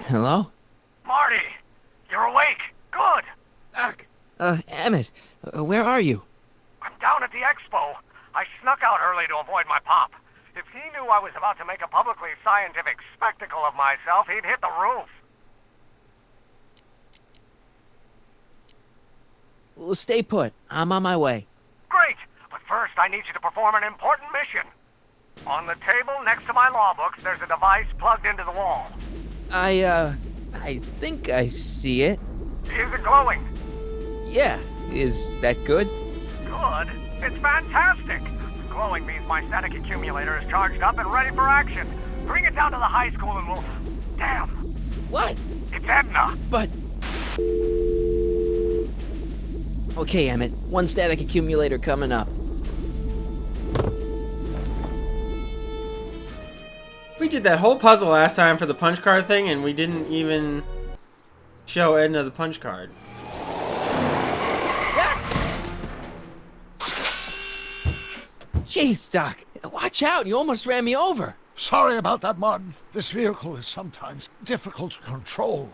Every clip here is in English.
Hello? Marty, you're awake. Good. Doc. Emmett, where are you? I'm down at the expo. I snuck out early to avoid my pop. If he knew I was about to make a publicly scientific spectacle of myself, he'd hit the roof. Well, stay put. I'm on my way. Great, but first I need you to perform an important mission. On the table next to my law books, there's a device plugged into the wall. I think I see it. Is it glowing? Yeah, is that good? Good? It's fantastic! Glowing means my static accumulator is charged up and ready for action. Bring it down to the high school and we'll... Damn! What? It's Edna! But... Okay, Emmett. One static accumulator coming up. We did that whole puzzle last time for the punch card thing, and we didn't even show Edna the punch card. Jeez, Doc. Watch out. You almost ran me over. Sorry about that, Martin. This vehicle is sometimes difficult to control.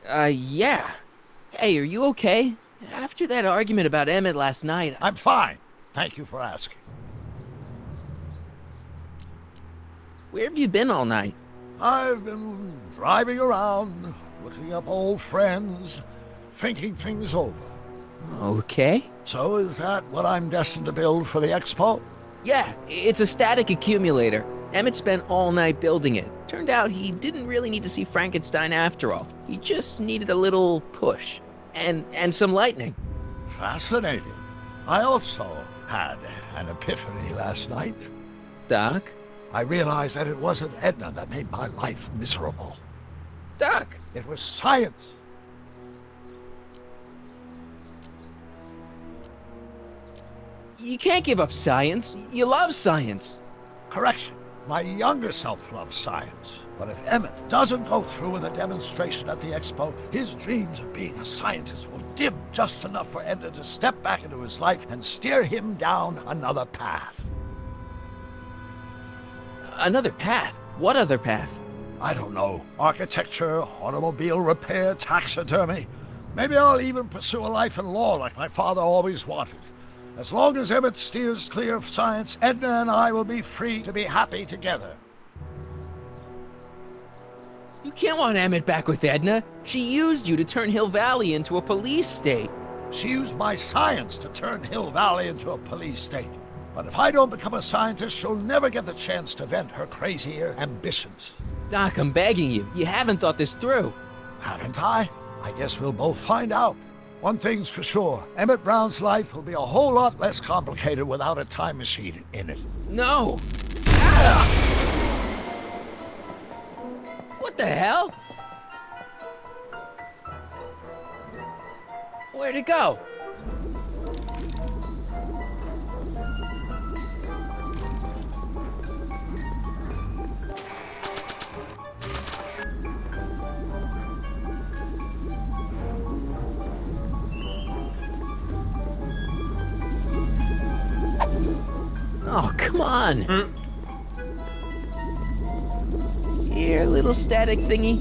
Yeah. Hey, are you okay? After that argument about Emmett last night... I'm fine. Thank you for asking. Where have you been all night? I've been driving around, looking up old friends, thinking things over. Okay. So is that what I'm destined to build for the expo? Yeah, it's a static accumulator. Emmett spent all night building it. Turned out he didn't really need to see Frankenstein after all. He just needed a little push. And some lightning. Fascinating. I also had an epiphany last night. Doc? I realized that it wasn't Edna that made my life miserable. Doc! It was science. You can't give up science. You love science. Correction. My younger self loves science. But if Emmett doesn't go through with a demonstration at the expo, his dreams of being a scientist will dim just enough for Edna to step back into his life and steer him down another path. Another path? What other path? I don't know. Architecture, automobile repair, taxidermy. Maybe I'll even pursue a life in law like my father always wanted. As long as Emmett steers clear of science, Edna and I will be free to be happy together. You can't want Emmett back with Edna. She used you to turn Hill Valley into a police state. She used my science to turn Hill Valley into a police state. But if I don't become a scientist, she'll never get the chance to vent her crazier ambitions. Doc, I'm begging you. You haven't thought this through. Haven't I? I guess we'll both find out. One thing's for sure, Emmett Brown's life will be a whole lot less complicated without a time machine in it. No! Ah! What the hell? Where'd it go? Oh, come on. Here, little static thingy.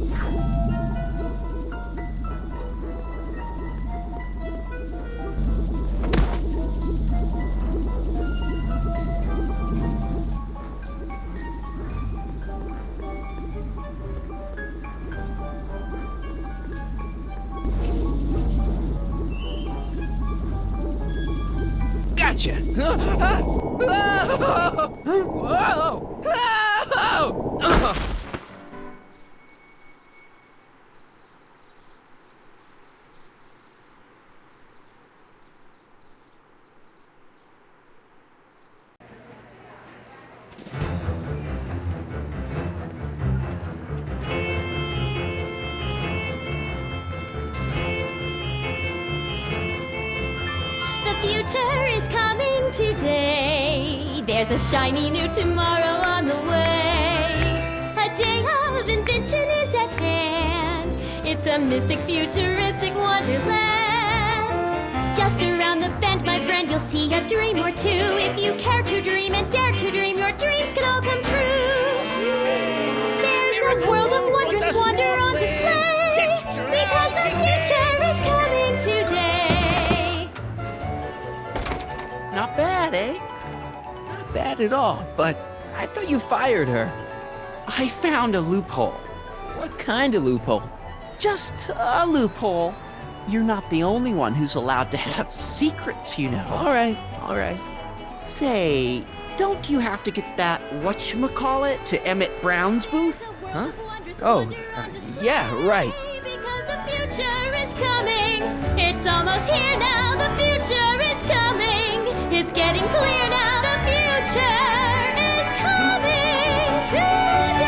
Gotcha. Whoa! The future is coming today. There's a shiny new tomorrow on the way. A day of invention is at hand. It's a mystic, futuristic wonderland. Just around the bend, my friend, you'll see a dream or two. If you care to dream and dare to dream, your dreams can all come bad, eh? Not bad at all, but I thought you fired her. I found a loophole. What kind of loophole? Just a loophole. You're not the only one who's allowed to have secrets, you know. All right. Say, don't you have to get that whatchamacallit to Emmett Brown's booth? Huh? Oh, yeah, right. Because the future is coming. It's almost here now. The future is coming. It's getting clear now. The future is coming today.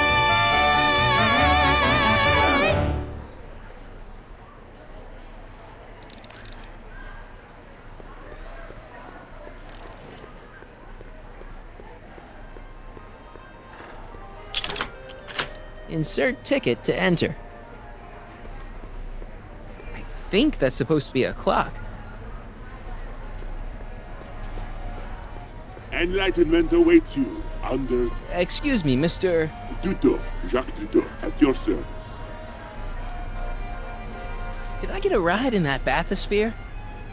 Insert ticket to enter. I think that's supposed to be a clock. Enlightenment awaits you under Excuse me, Mr. Duto, Jacques Duto, at your service. Did I get a ride in that bathysphere?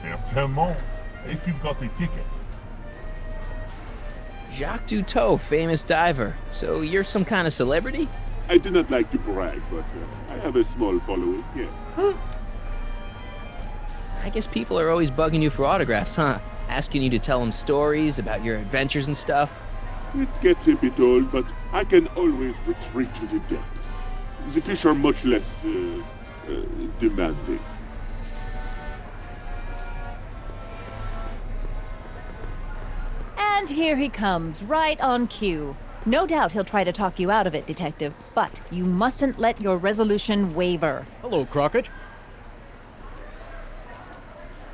Certainement, if you've got the ticket. Jacques Duteau, famous diver. So you're some kind of celebrity? I do not like to brag, but I have a small following, yes. I guess people are always bugging you for autographs, huh? Asking you to tell them stories about your adventures and stuff. It gets a bit old, but I can always retreat to the depths. The fish are much less demanding. And here he comes, right on cue. No doubt he'll try to talk you out of it, Detective, but you mustn't let your resolution waver. Hello, Crockett.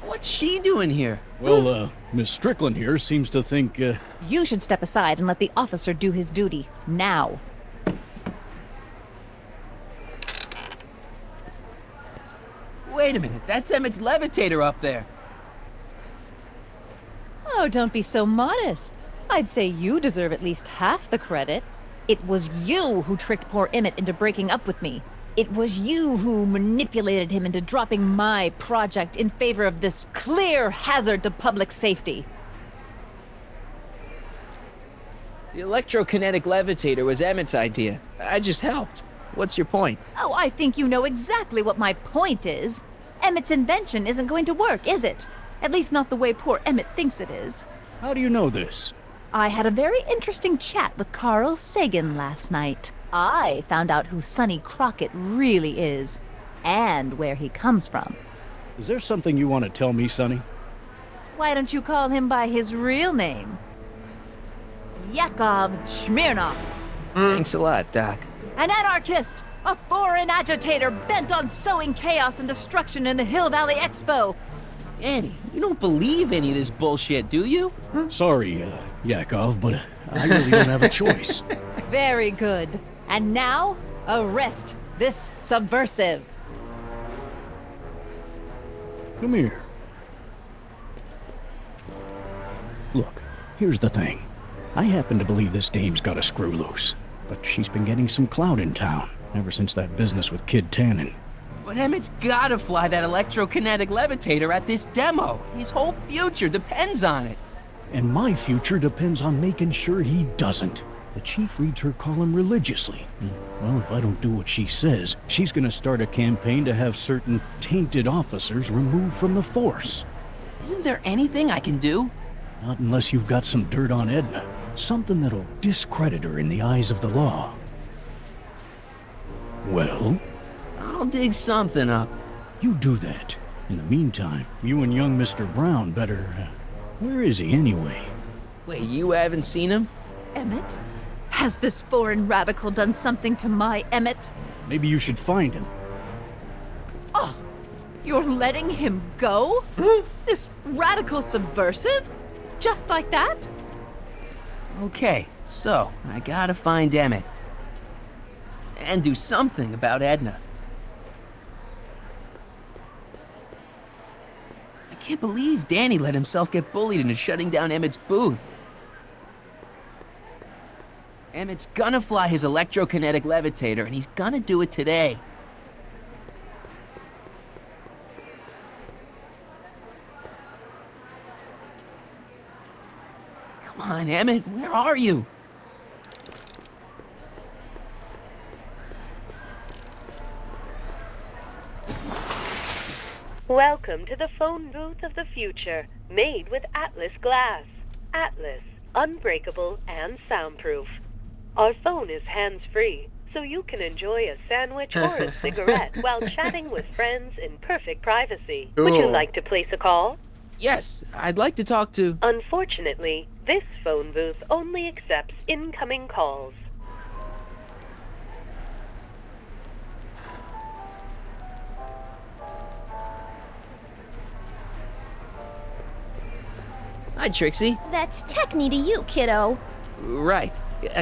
What's she doing here? Well, Miss Strickland here seems to think, You should step aside and let the officer do his duty. Now. Wait a minute, that's Emmett's levitator up there. Oh, don't be so modest. I'd say you deserve at least half the credit. It was you who tricked poor Emmett into breaking up with me. It was you who manipulated him into dropping my project in favor of this clear hazard to public safety. The electrokinetic levitator was Emmett's idea. I just helped. What's your point? Oh, I think you know exactly what my point is. Emmett's invention isn't going to work, is it? At least not the way poor Emmett thinks it is. how do you know this? I had a very interesting chat with Carl Sagan last night. I found out who Sonny Crockett really is, and where he comes from. Is there something you want to tell me, Sonny? Why don't you call him by his real name? Yakov Smirnov, Thanks a lot, Doc. an anarchist, a foreign agitator bent on sowing chaos and destruction in the Hill Valley Expo. Danny, you don't believe any of this bullshit, do you? Sorry, Yakov, but I really don't have a choice. Very good. And now, arrest this subversive. Come here. Look, here's the thing. I happen to believe this dame's got a screw loose, but she's been getting some clout in town ever since that business with Kid Tannen. But Emmett's gotta fly that electrokinetic levitator at this demo. His whole future depends on it. And my future depends on making sure he doesn't. The chief reads her column religiously. Well, if I don't do what she says, she's gonna start a campaign to have certain tainted officers removed from the force. Isn't there anything I can do? Not unless you've got some dirt on Edna. Something that'll discredit her in the eyes of the law. Well, I'll dig something up. you do that. In the meantime, you and young Mr. Brown better... where is he anyway? Wait, you haven't seen him? Emmett? Has this foreign radical done something to my Emmett? Maybe you should find him. Oh, you're letting him go? This radical subversive? Just like that? Okay, so I gotta find Emmett. And do something about Edna. I can't believe Danny let himself get bullied into shutting down Emmett's booth. Emmett's gonna fly his electrokinetic levitator, and he's gonna do it today. Come on, Emmett, where are you? Welcome to the phone booth of the future, made with Atlas glass. Atlas, unbreakable and soundproof. Our phone is hands-free, so you can enjoy a sandwich or a cigarette while chatting with friends in perfect privacy. Would you Cool. like to place a call? Yes, I'd like to talk to... Unfortunately, this phone booth only accepts incoming calls. Hi, Trixie. That's Techni to you, kiddo. Right.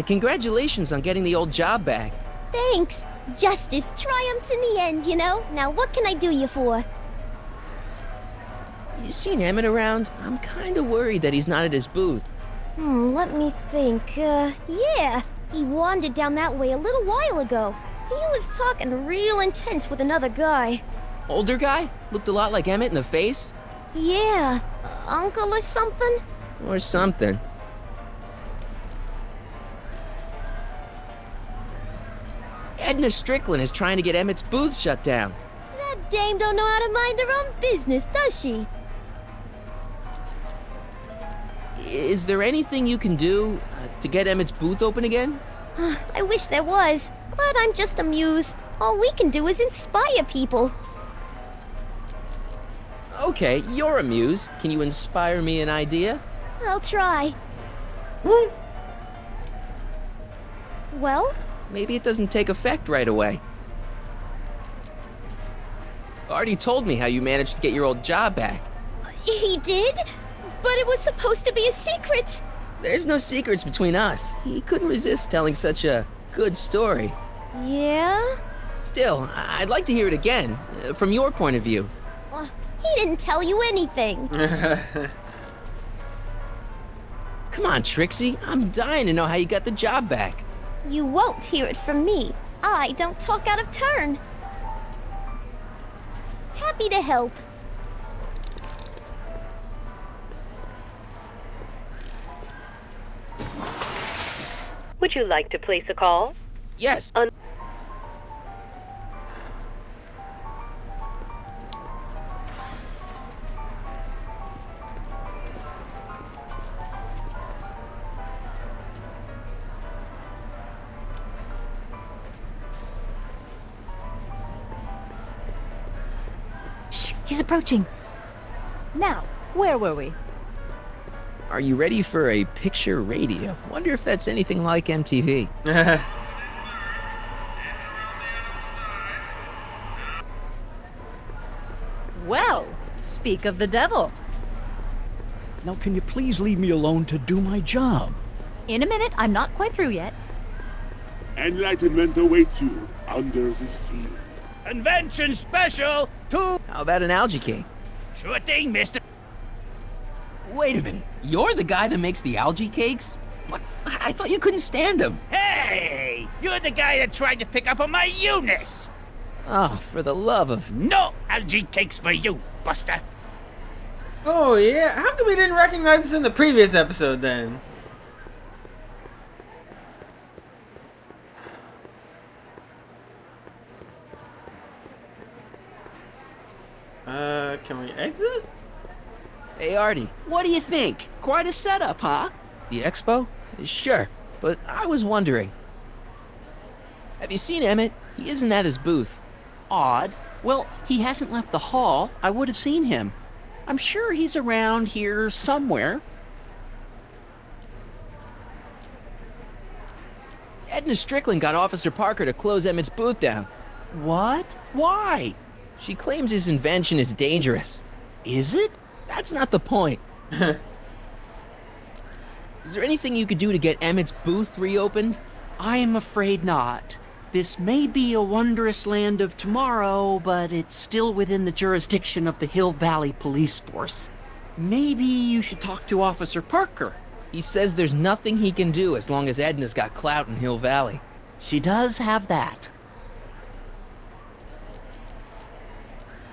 Congratulations on getting the old job back. Thanks. Justice triumphs in the end, you know? Now what can I do you for? You seen Emmett around? I'm kinda worried that he's not at his booth. Let me think. Yeah. He wandered down that way a little while ago. He was talking real intense with another guy. Older guy? Looked a lot like Emmett in the face? Yeah. Uncle or something? Or something. Edna Strickland is trying to get Emmett's booth shut down. That dame don't know how to mind her own business, does she? Is there anything you can do to get Emmett's booth open again? I wish there was, but I'm just a muse. All we can do is inspire people. Okay, you're a muse. Can you inspire me an idea? I'll try. Well? Maybe it doesn't take effect right away. Artie told me how you managed to get your old job back. He did? But it was supposed to be a secret. There's no secrets between us. He couldn't resist telling such a good story. Yeah? Still, I'd like to hear it again, from your point of view. He didn't tell you anything. Come on, Trixie. I'm dying to know how you got the job back. You won't hear it from me. I don't talk out of turn. Happy to help. Would you like to place a call? Yes. Shh, he's approaching. Now, where were we? Are you ready for a picture radio? Wonder if that's anything like MTV. Well, speak of the devil. Now, can you please leave me alone to do my job? In a minute, I'm not quite through yet. Enlightenment awaits you under the sea. Convention special, two. How about an algae cake? Sure thing, mister. Wait a minute. You're the guy that makes the algae cakes? What? I thought you couldn't stand them. Hey, you're the guy that tried to pick up on my Eunice. Oh, for the love of... No algae cakes for you, Buster. Oh, yeah? How come we didn't recognize this in the previous episode, then? Can we exit? Hey, Artie. What do you think? Quite a setup, huh? The expo? Sure, but I was wondering. Have you seen Emmett? He isn't at his booth. Odd. Well, he hasn't left the hall. I would have seen him. I'm sure he's around here somewhere. Edna Strickland got Officer Parker to close Emmett's booth down. What? Why? She claims his invention is dangerous. Is it? That's not the point. Is there anything you could do to get Emmett's booth reopened? I am afraid not. This may be a wondrous land of tomorrow, but it's still within the jurisdiction of the Hill Valley Police Force. Maybe you should talk to Officer Parker. He says there's nothing he can do as long as Edna's got clout in Hill Valley. She does have that.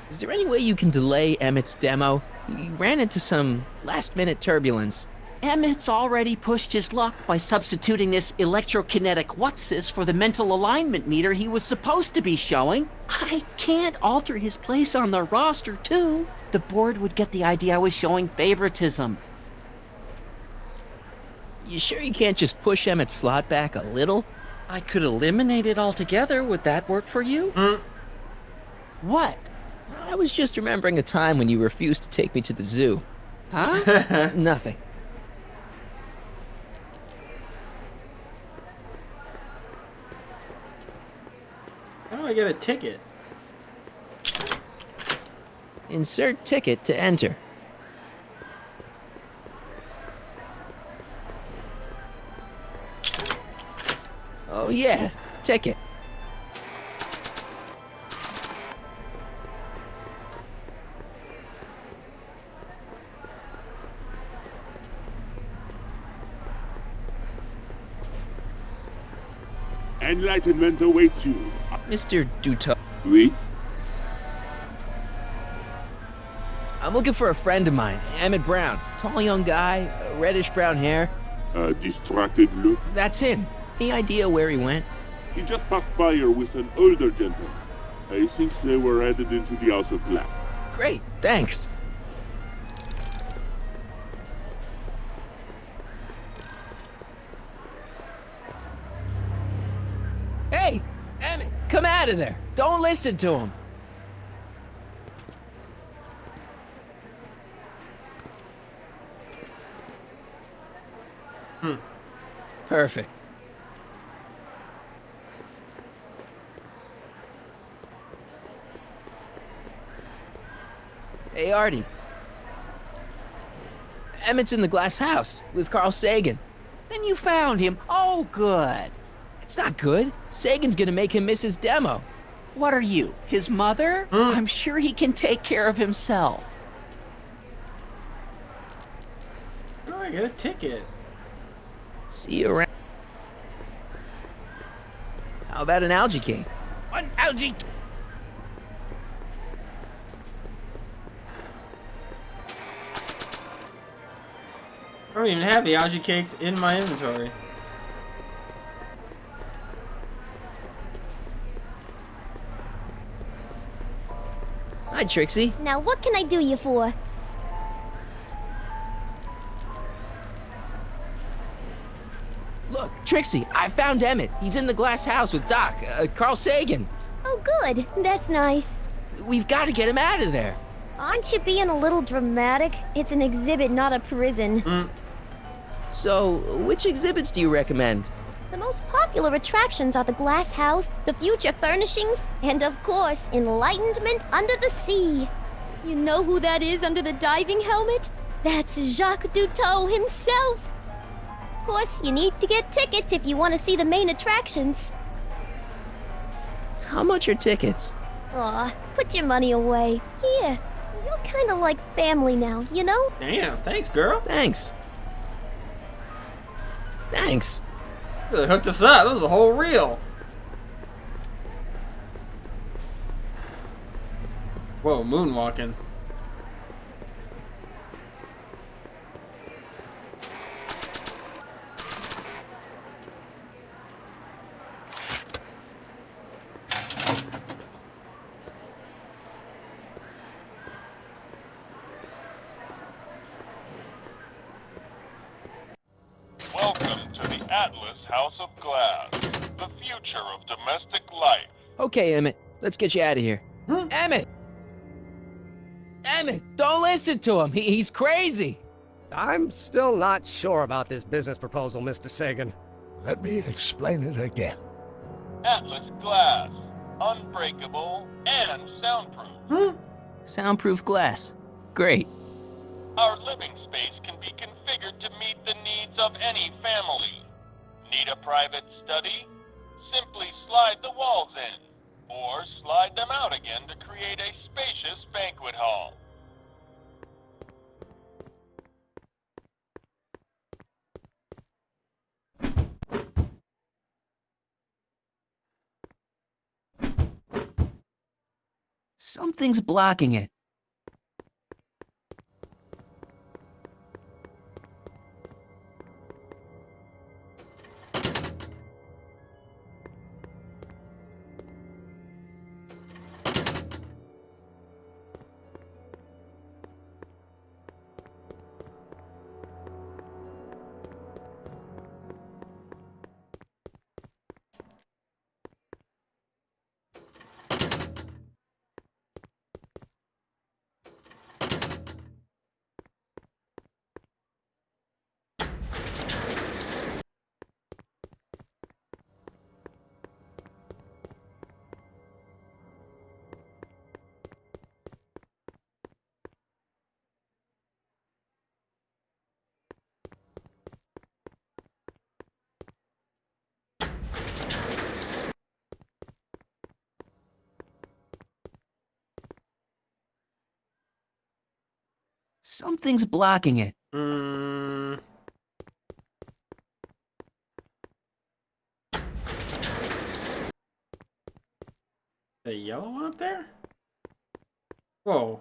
Is there any way you can delay Emmett's demo? He ran into some last-minute turbulence. Emmett's already pushed his luck by substituting this electrokinetic whatsis for the mental alignment meter he was supposed to be showing. I can't alter his place on the roster, too. The board would get the idea I was showing favoritism. You sure you can't just push Emmett's slot back a little? I could eliminate it altogether. Would that work for you? What? I was just remembering a time when you refused to take me to the zoo. Huh? Nothing. How do I get a ticket? Insert ticket to enter. Oh yeah, ticket. Enlightenment awaits you. Mr. Duto. Oui? I'm looking for a friend of mine, Emmett Brown. Tall young guy, reddish-brown hair. A distracted look. That's him. Any idea where he went? He just passed by here with an older gentleman. I think they were headed into the House of Glass. Great, thanks. Hey, Emmett, come out of there. Don't listen to him. Perfect. Hey, Artie. Emmett's in the glass house with Carl Sagan. Then you found him. Oh, good. It's not good. Sagan's gonna make him miss his demo. What are you, his mother? I'm sure he can take care of himself. How do I get a ticket? See you around. How about an algae king? One algae. I don't even have the algae cakes in my inventory. Hi, Trixie. Now, what can I do you for? Look, Trixie, I found Emmett. He's in the glass house with Doc, Carl Sagan. Oh, good. That's nice. We've got to get him out of there. Aren't you being a little dramatic? It's an exhibit, not a prison. So, which exhibits do you recommend? The most popular attractions are the Glass House, the Future Furnishings, and of course, Enlightenment Under the Sea. You know who that is under the diving helmet? That's Jacques Duteau himself. Of course, you need to get tickets if you want to see the main attractions. How much are tickets? Aw, put your money away. Here, you're kind of like family now, you know? Damn, thanks, girl. Thanks. Thanks. Really hooked us up. That was a whole reel. Whoa, moonwalking. Welcome to the Atlas House of Glass, the future of domestic life. Okay, Emmett, let's get you out of here. Emmett! Emmett, don't listen to him. He's crazy. I'm still not sure about this business proposal, Mr. Sagan. Let me explain it again. Atlas Glass, unbreakable and soundproof. Soundproof glass. Great. Our living space can be configured to meet the needs of any family. Need a private study? Simply slide the walls in, or slide them out again to create a spacious banquet hall. Something's blocking it. Something's blocking it. The yellow one up there? Whoa.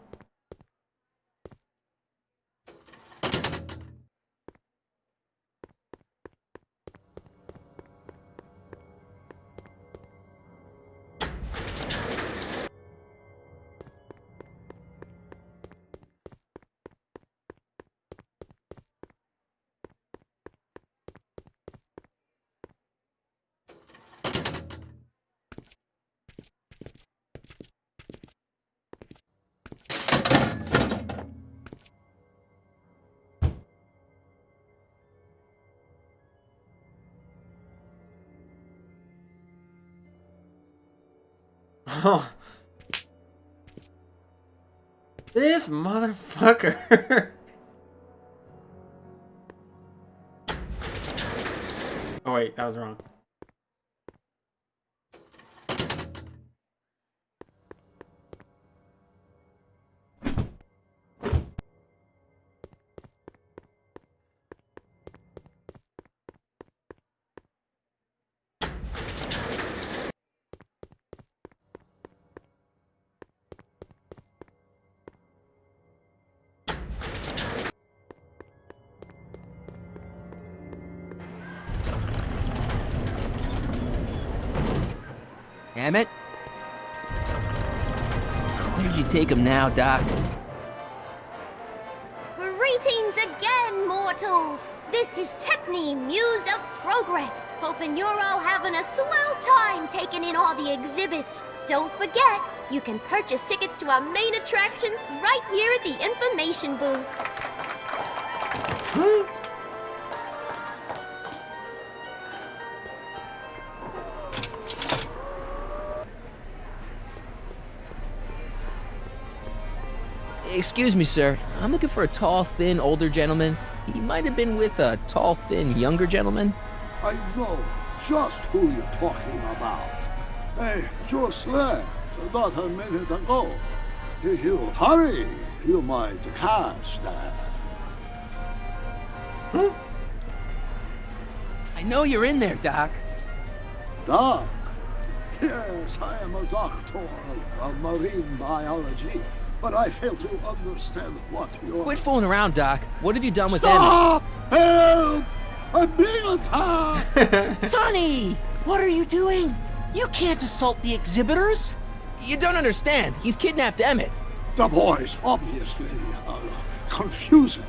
Oh. This motherfucker. Oh wait, that was wrong. Emmett? Where'd you take him now, Doc? Greetings again, mortals! This is Techne, Muse of Progress. Hoping you're all having a swell time taking in all the exhibits. Don't forget, you can purchase tickets to our main attractions right here at the information booth. Excuse me, sir. I'm looking for a tall, thin, older gentleman. He might have been with a tall, thin, younger gentleman. I know just who you're talking about. Hey, just left, not a minute ago. If you hurry, you might catch that. I know you're in there, Doc. Doc? Yes, I am a doctor of marine biology, but I fail to understand what you're... Quit fooling around, Doc. What have you done with Stop! Help! I'm being attacked! Sonny! What are you doing? You can't assault the exhibitors! You don't understand. He's kidnapped Emmett. The boy's obviously confusing.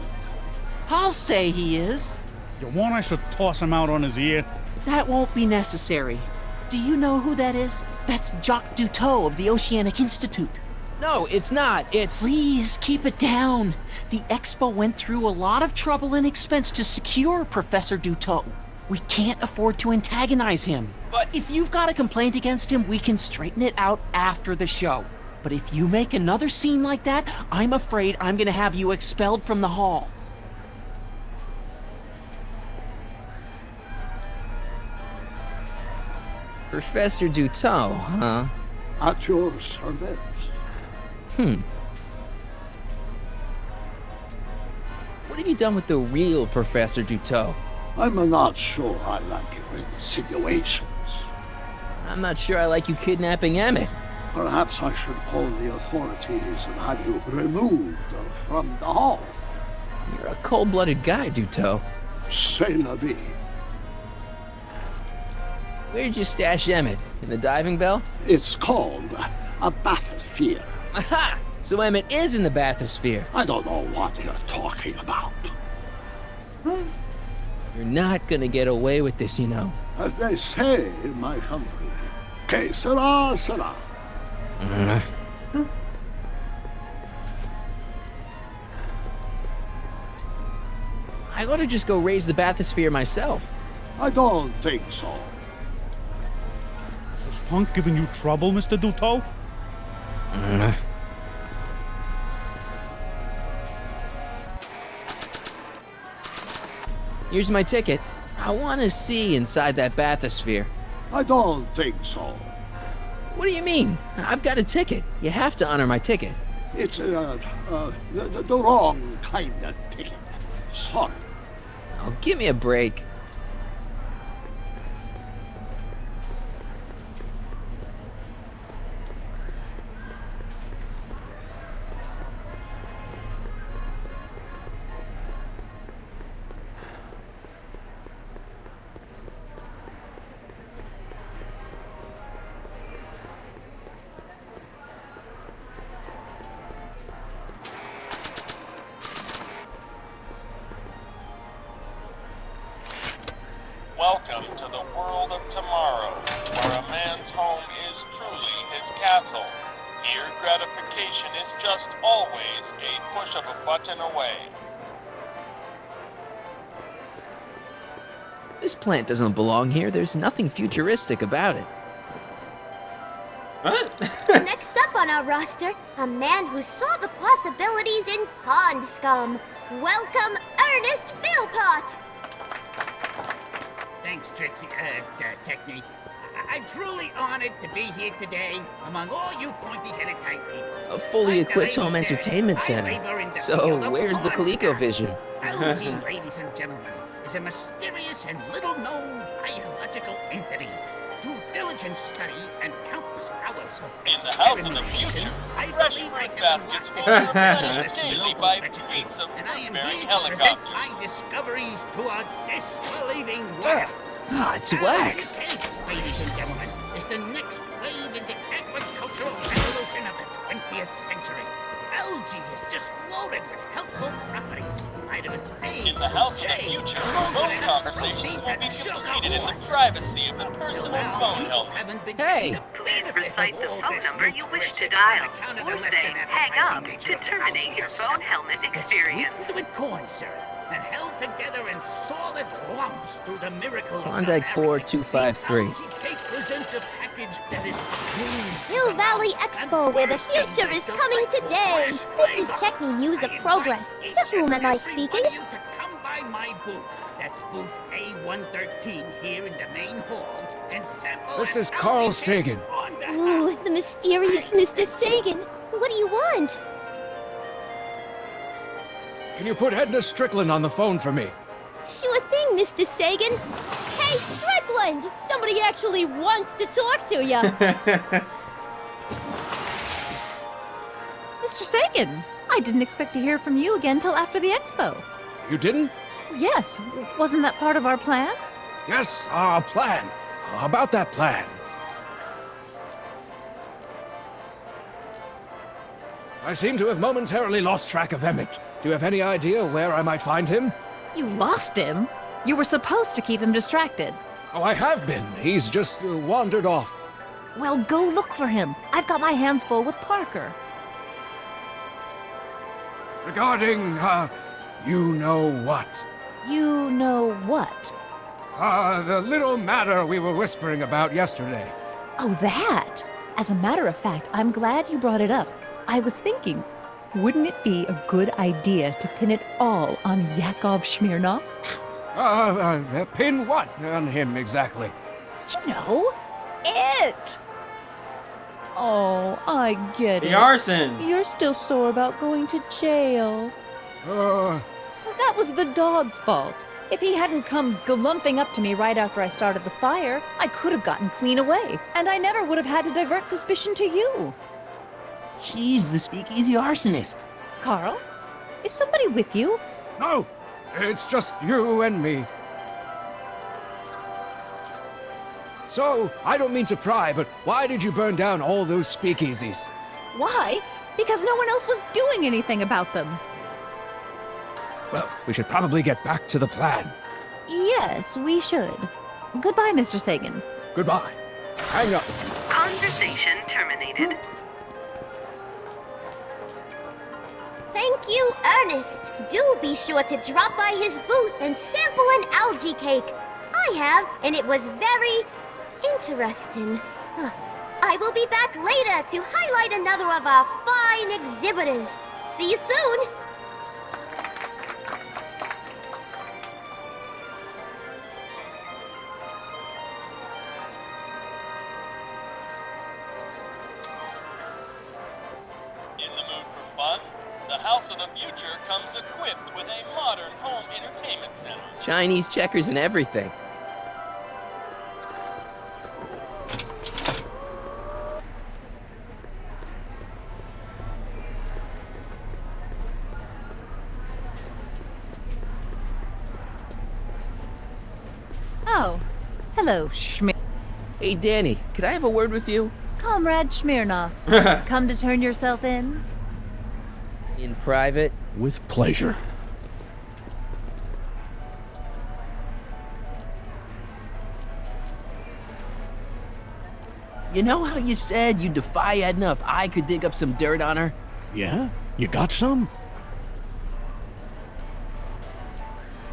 I'll say he is. You want I should toss him out on his ear? That won't be necessary. Do you know who that is? That's Jacques Duteau of the Oceanic Institute. No, it's not. It's... Please, keep it down. The Expo went through a lot of trouble and expense to secure Professor Duteau. We can't afford to antagonize him. But if you've got a complaint against him, we can straighten it out after the show. But if you make another scene like that, I'm afraid I'm gonna have you expelled from the hall. Professor Duteau, huh? At your service. What have you done with the real Professor Duteau? I'm not sure I like your insinuations. I'm not sure I like you kidnapping Emmett. Perhaps I should call the authorities and have you removed from the hall. You're a cold-blooded guy, Duteau. C'est la vie. Where did you stash Emmett? In the diving bell? It's called a bathysphere. Aha! So Emmett is in the bathysphere. I don't know what you're talking about. You're not gonna get away with this, you know. As they say in my country, que sera, sera. I ought to just go raise the bathysphere myself. I don't think so. Is this punk giving you trouble, Mr. Duteau? Here's my ticket. I want to see inside that bathysphere. I don't think so. What do you mean? I've got a ticket. You have to honor my ticket. It's the wrong kind of picking. Sorry. Oh, give me a break. Welcome to the world of tomorrow, where a man's home is truly his castle. Here, gratification is just always a push of a button away. This plant doesn't belong here. There's nothing futuristic about it. What? Next up on our roster, a man who saw the possibilities in pond scum. Welcome, Ernest Philpott. Thanks, Trixie, Technie. I'm truly honored to be here today among all you pointy-headed type people. A fully Like the equipped lady home said, entertainment I center. labor in the So, field of where's the pond scum. ColecoVision? LG, ladies and gentlemen, is a mysterious and little-known biological entity. Through diligent study and countless hours of In the house of the future, I fresh believe fruit I can baskets unlock will the be secrets replenished of this daily noble by vegetation, fleets of and I am fruit-bearing here to present helicopters. my discoveries to a disbelieving world. Ah, it's wax. Cakes, ladies and gentlemen, is the next wave in the agricultural revolution of the 20th century. Algae is just loaded with helpful properties. Vitamins A, In the house of the J, future, loaded phone with conversations protein will that be sugar completed in the horse. privacy of the Till personal now, phone people helmet. haven't been Hey. getting the Please benefit recite of the all phone this number you wish to nutrition dial, on account of or the say Western hang advertising up nature to of the terminate your syrup. phone helmet It's experience. sweetened with corn syrup and held together in solid lumps through the miracle of Klondike the 4253. Algae Cake presents a package that is true Hill Valley Expo, where the future is coming today. This is Techni News of Progress. To whom am I speaking? You to come by my booth. That's booth A113 here in the main hall and sample. This an is Carl algae cake Sagan. on the Ooh, house. the mysterious Mr. Sagan. What do you want? Can you put Edna Strickland on the phone for me? Sure thing, Mr. Sagan. Hey, Strickland! Somebody actually wants to talk to you. Mr. Sagan, I didn't expect to hear from you again till after the expo. You didn't? Yes, wasn't that part of our plan? Yes, our plan. How about that plan? I seem to have momentarily lost track of Emmett. Do you have any idea where I might find him? You lost him? You were supposed to keep him distracted. Oh, I have been. He's just wandered off. Well, go look for him. I've got my hands full with Parker. Regarding, you know what? You know what? The little matter we were whispering about yesterday. Oh, that! As a matter of fact, I'm glad you brought it up. I was thinking, wouldn't it be a good idea to pin it all on Yakov Smirnov? Pin what on him exactly? You know, it! Oh, I get it. The arson. You're still sore about going to jail. That was the dog's fault. If he hadn't come galumping up to me right after I started the fire, I could have gotten clean away, and I never would have had to divert suspicion to you. She's the speakeasy arsonist. Carl, is somebody with you? No, it's just you and me. So, I don't mean to pry, but why did you burn down all those speakeasies? Why? Because no one else was doing anything about them. Well, we should probably get back to the plan. Yes, we should. Goodbye, Mr. Sagan. Goodbye. Hang up. Conversation terminated. Thank you, Ernest. Do be sure to drop by his booth and sample an algae cake. I have, and it was very interesting. I will be back later to highlight another of our fine exhibitors. See you soon. In the mood for House of the Future comes equipped with a modern home entertainment center. Chinese checkers and everything. Oh, hello, Schmier. Hey, Danny, could I have a word with you? Comrade Smirnoff. Come to turn yourself in? In private? With pleasure. You know how you said you'd defy Edna if I could dig up some dirt on her? Yeah? You got some?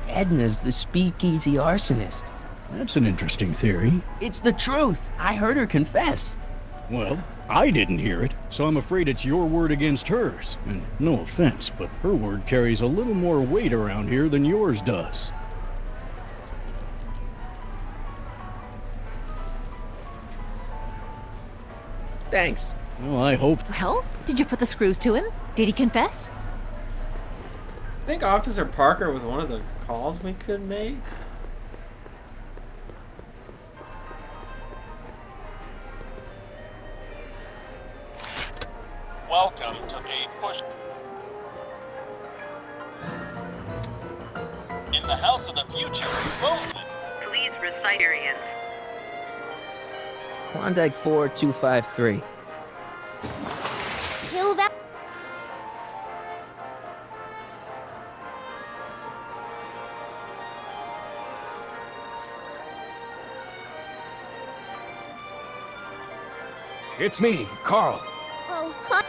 Edna's the speakeasy arsonist. That's an interesting theory. It's the truth. I heard her confess. Well, I didn't hear it, so I'm afraid it's your word against hers. And no offense, but her word carries a little more weight around here than yours does. Thanks. Well, I hope... Well, did you put the screws to him? Did he confess? I think Officer Parker was one of the calls we could make. Welcome to Gate Push. In the House of the Future, vote. Please recite experience. Klondike 4253. Hill Valley. It's me, Carl. Oh, hi.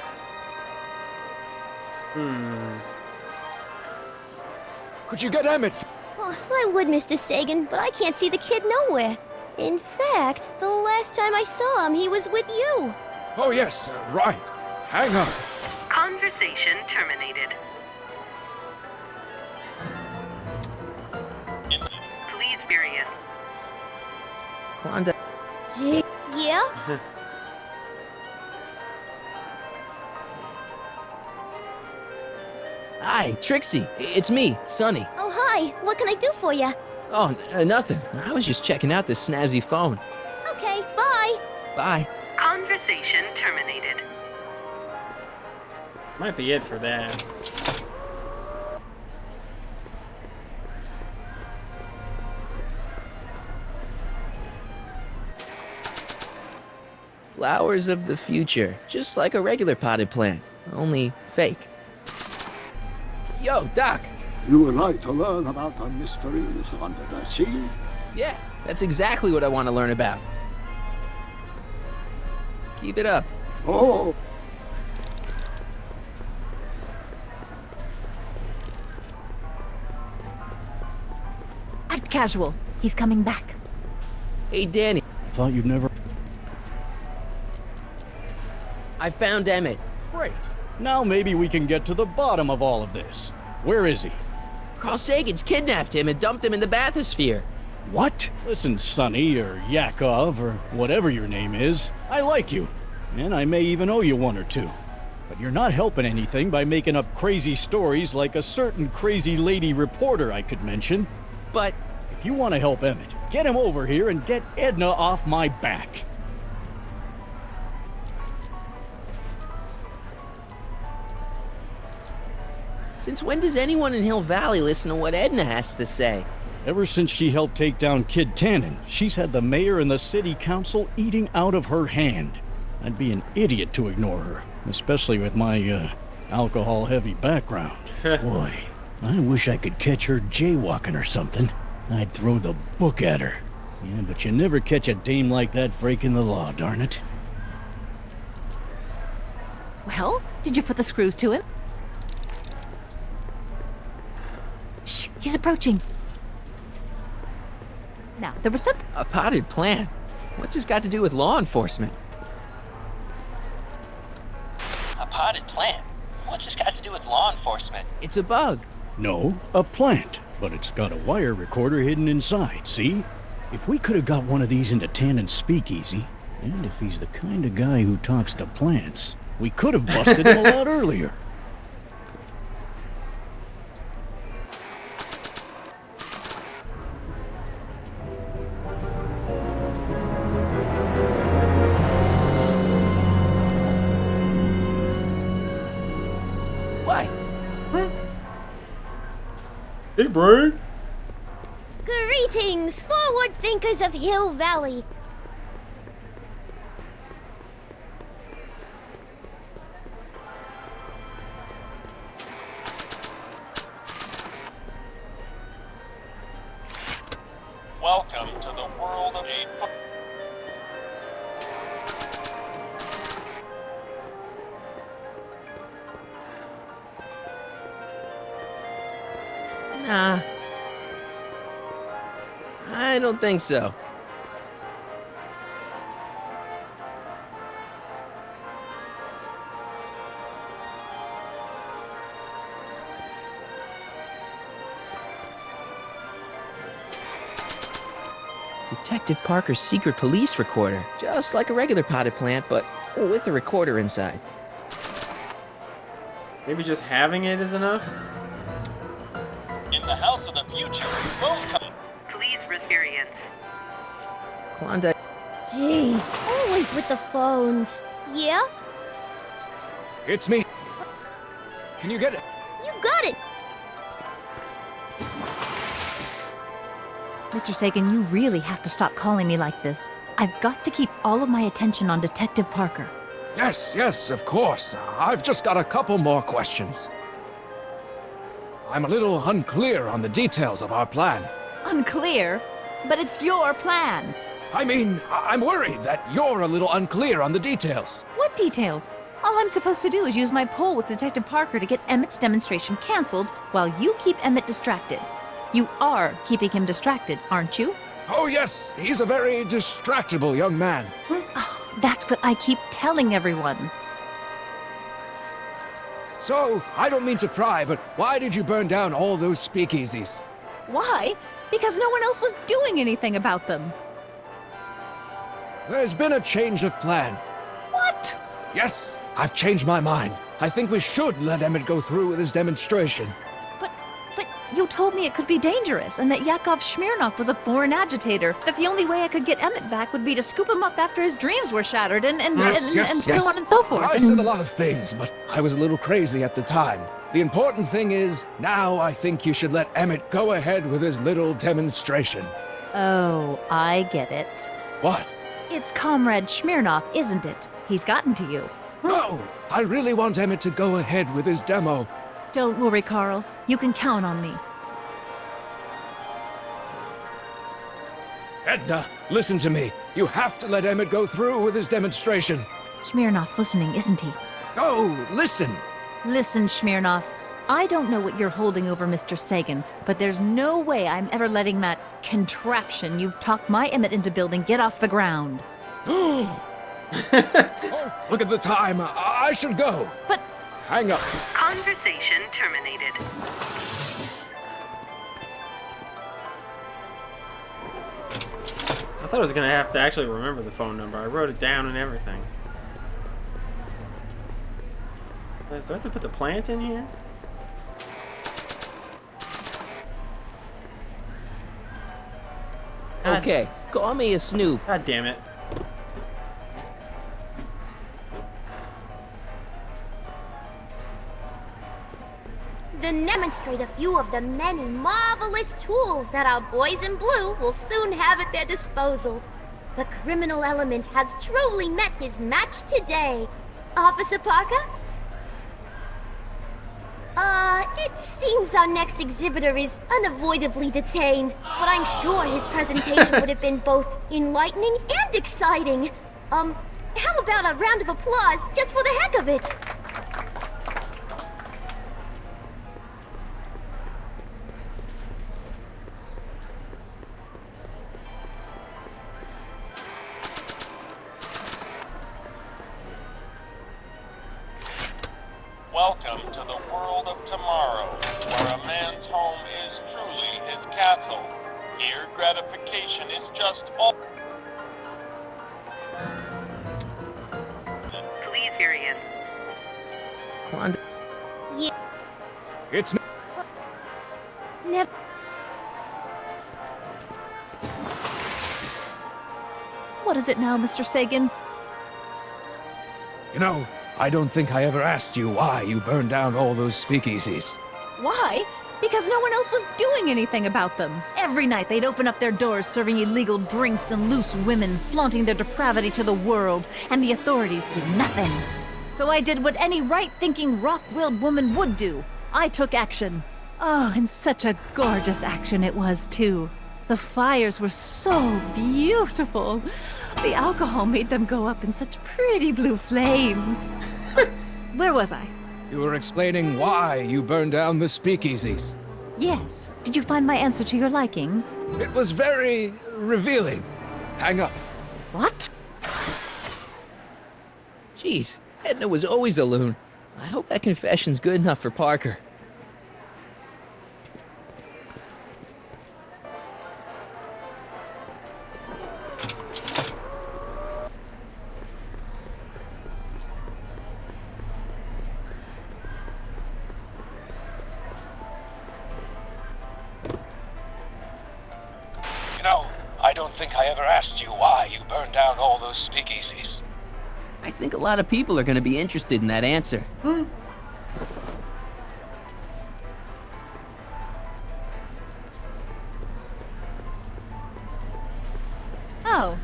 Could you get Emmett? Oh, I would, Mr. Sagan, but I can't see the kid nowhere. In fact, the last time I saw him, he was with you. Oh, yes, right. Hang on. Conversation terminated. Please experience. Klondike. Gee, yeah? Hi, Trixie. It's me, Sonny. Oh, hi. What can I do for you? Oh, nothing. I was just checking out this snazzy phone. Okay, bye. Bye. Conversation terminated. Might be it for that. Flowers of the future. Just like a regular potted plant. Only fake. Yo, Doc. You would like to learn about the mysteries under the sea? Yeah, that's exactly what I want to learn about. Keep it up. Oh! Act casual. He's coming back. Hey, Danny. I thought you'd never... I found Emmett. Great. Now maybe we can get to the bottom of all of this. Where is he? Carl Sagan's kidnapped him and dumped him in the bathysphere. What? Listen, Sonny, or Yakov, or whatever your name is, I like you. And I may even owe you one or two. But you're not helping anything by making up crazy stories like a certain crazy lady reporter I could mention. But... if you want to help Emmett, get him over here and get Edna off my back. Since when does anyone in Hill Valley listen to what Edna has to say? Ever since she helped take down Kid Tannen, she's had the mayor and the city council eating out of her hand. I'd be an idiot to ignore her, especially with my, alcohol-heavy background. Boy, I wish I could catch her jaywalking or something. I'd throw the book at her. Yeah, but you never catch a dame like that breaking the law, darn it. Well, did you put the screws to him? Shh, he's approaching. Now, there was some... A potted plant? What's this got to do with law enforcement? A potted plant? What's this got to do with law enforcement? It's a bug. No, a plant. But it's got a wire recorder hidden inside, see? If we could have got one of these into Tannen's speakeasy, and if he's the kind of guy who talks to plants, we could have busted him a lot earlier. Hey, Brian. Greetings, forward thinkers of Hill Valley. Welcome to the world of 8. Nah. I don't think so. Detective Parker's secret police recorder. Just like a regular potted plant, but with a recorder inside. Maybe just having it is enough? In the house of the future, phone company. Please experience. Klondike. Jeez, always with the phones. Yeah? It's me. Can you get it? You got it! Mr. Sagan, you really have to stop calling me like this. I've got to keep all of my attention on Detective Parker. Yes, of course. I've just got a couple more questions. I'm a little unclear on the details of our plan. Unclear? But it's your plan. I mean, I'm worried that you're a little unclear on the details. What details? All I'm supposed to do is use my poll with Detective Parker to get Emmett's demonstration canceled while you keep Emmett distracted. You are keeping him distracted, aren't you? Oh yes, he's a very distractible young man. Oh, that's what I keep telling everyone. So, I don't mean to pry, but why did you burn down all those speakeasies? Why? Because no one else was doing anything about them. There's been a change of plan. What? Yes, I've changed my mind. I think we should let Emmett go through with his demonstration. But you told me it could be dangerous, and that Yakov Smirnov was a foreign agitator, that the only way I could get Emmett back would be to scoop him up after his dreams were shattered, and so on and so forth. I said a lot of things, but I was a little crazy at the time. The important thing is, now I think you should let Emmett go ahead with his little demonstration. Oh, I get it. What? It's Comrade Smirnov, isn't it? He's gotten to you. No! I really want Emmett to go ahead with his demo. Don't worry, Carl. You can count on me. Edna, listen to me. You have to let Emmett go through with his demonstration. Smirnov's listening, isn't he? Oh, listen. Listen, Smirnov. I don't know what you're holding over Mr. Sagan, but there's no way I'm ever letting that contraption you've talked my Emmett into building get off the ground. Oh, look at the time. I should go. But... Hang up. Conversation terminated. I thought I was gonna have to actually remember the phone number. I wrote it down and everything. Do I have to put the plant in here? Okay, call me a snoop. God damn it. Then demonstrate a few of the many marvelous tools that our boys in blue will soon have at their disposal. The criminal element has truly met his match today. Officer Parker? It seems our next exhibitor is unavoidably detained, but I'm sure his presentation would have been both enlightening and exciting. How about a round of applause just for the heck of it? Welcome to the world of tomorrow, where a man's home is truly his castle. Here, gratification is just all. Please experience. Klondike. Yeah. It's me. Never. What is it now, Mr. Sagan? You know, I don't think I ever asked you why you burned down all those speakeasies. Why? Because no one else was doing anything about them. Every night they'd open up their doors serving illegal drinks and loose women, flaunting their depravity to the world, and the authorities did nothing. So I did what any right-thinking, rock-willed woman would do. I took action. Oh, and such a gorgeous action it was, too. The fires were so beautiful. The alcohol made them go up in such pretty blue flames. Where was I? You were explaining why you burned down the speakeasies. Yes. Did you find my answer to your liking? It was very revealing. Hang up. What? Jeez, Edna was always a loon. I hope that confession's good enough for Parker. I don't think I ever asked you why you burned down all those speakeasies. I think a lot of people are going to be interested in that answer. Oh,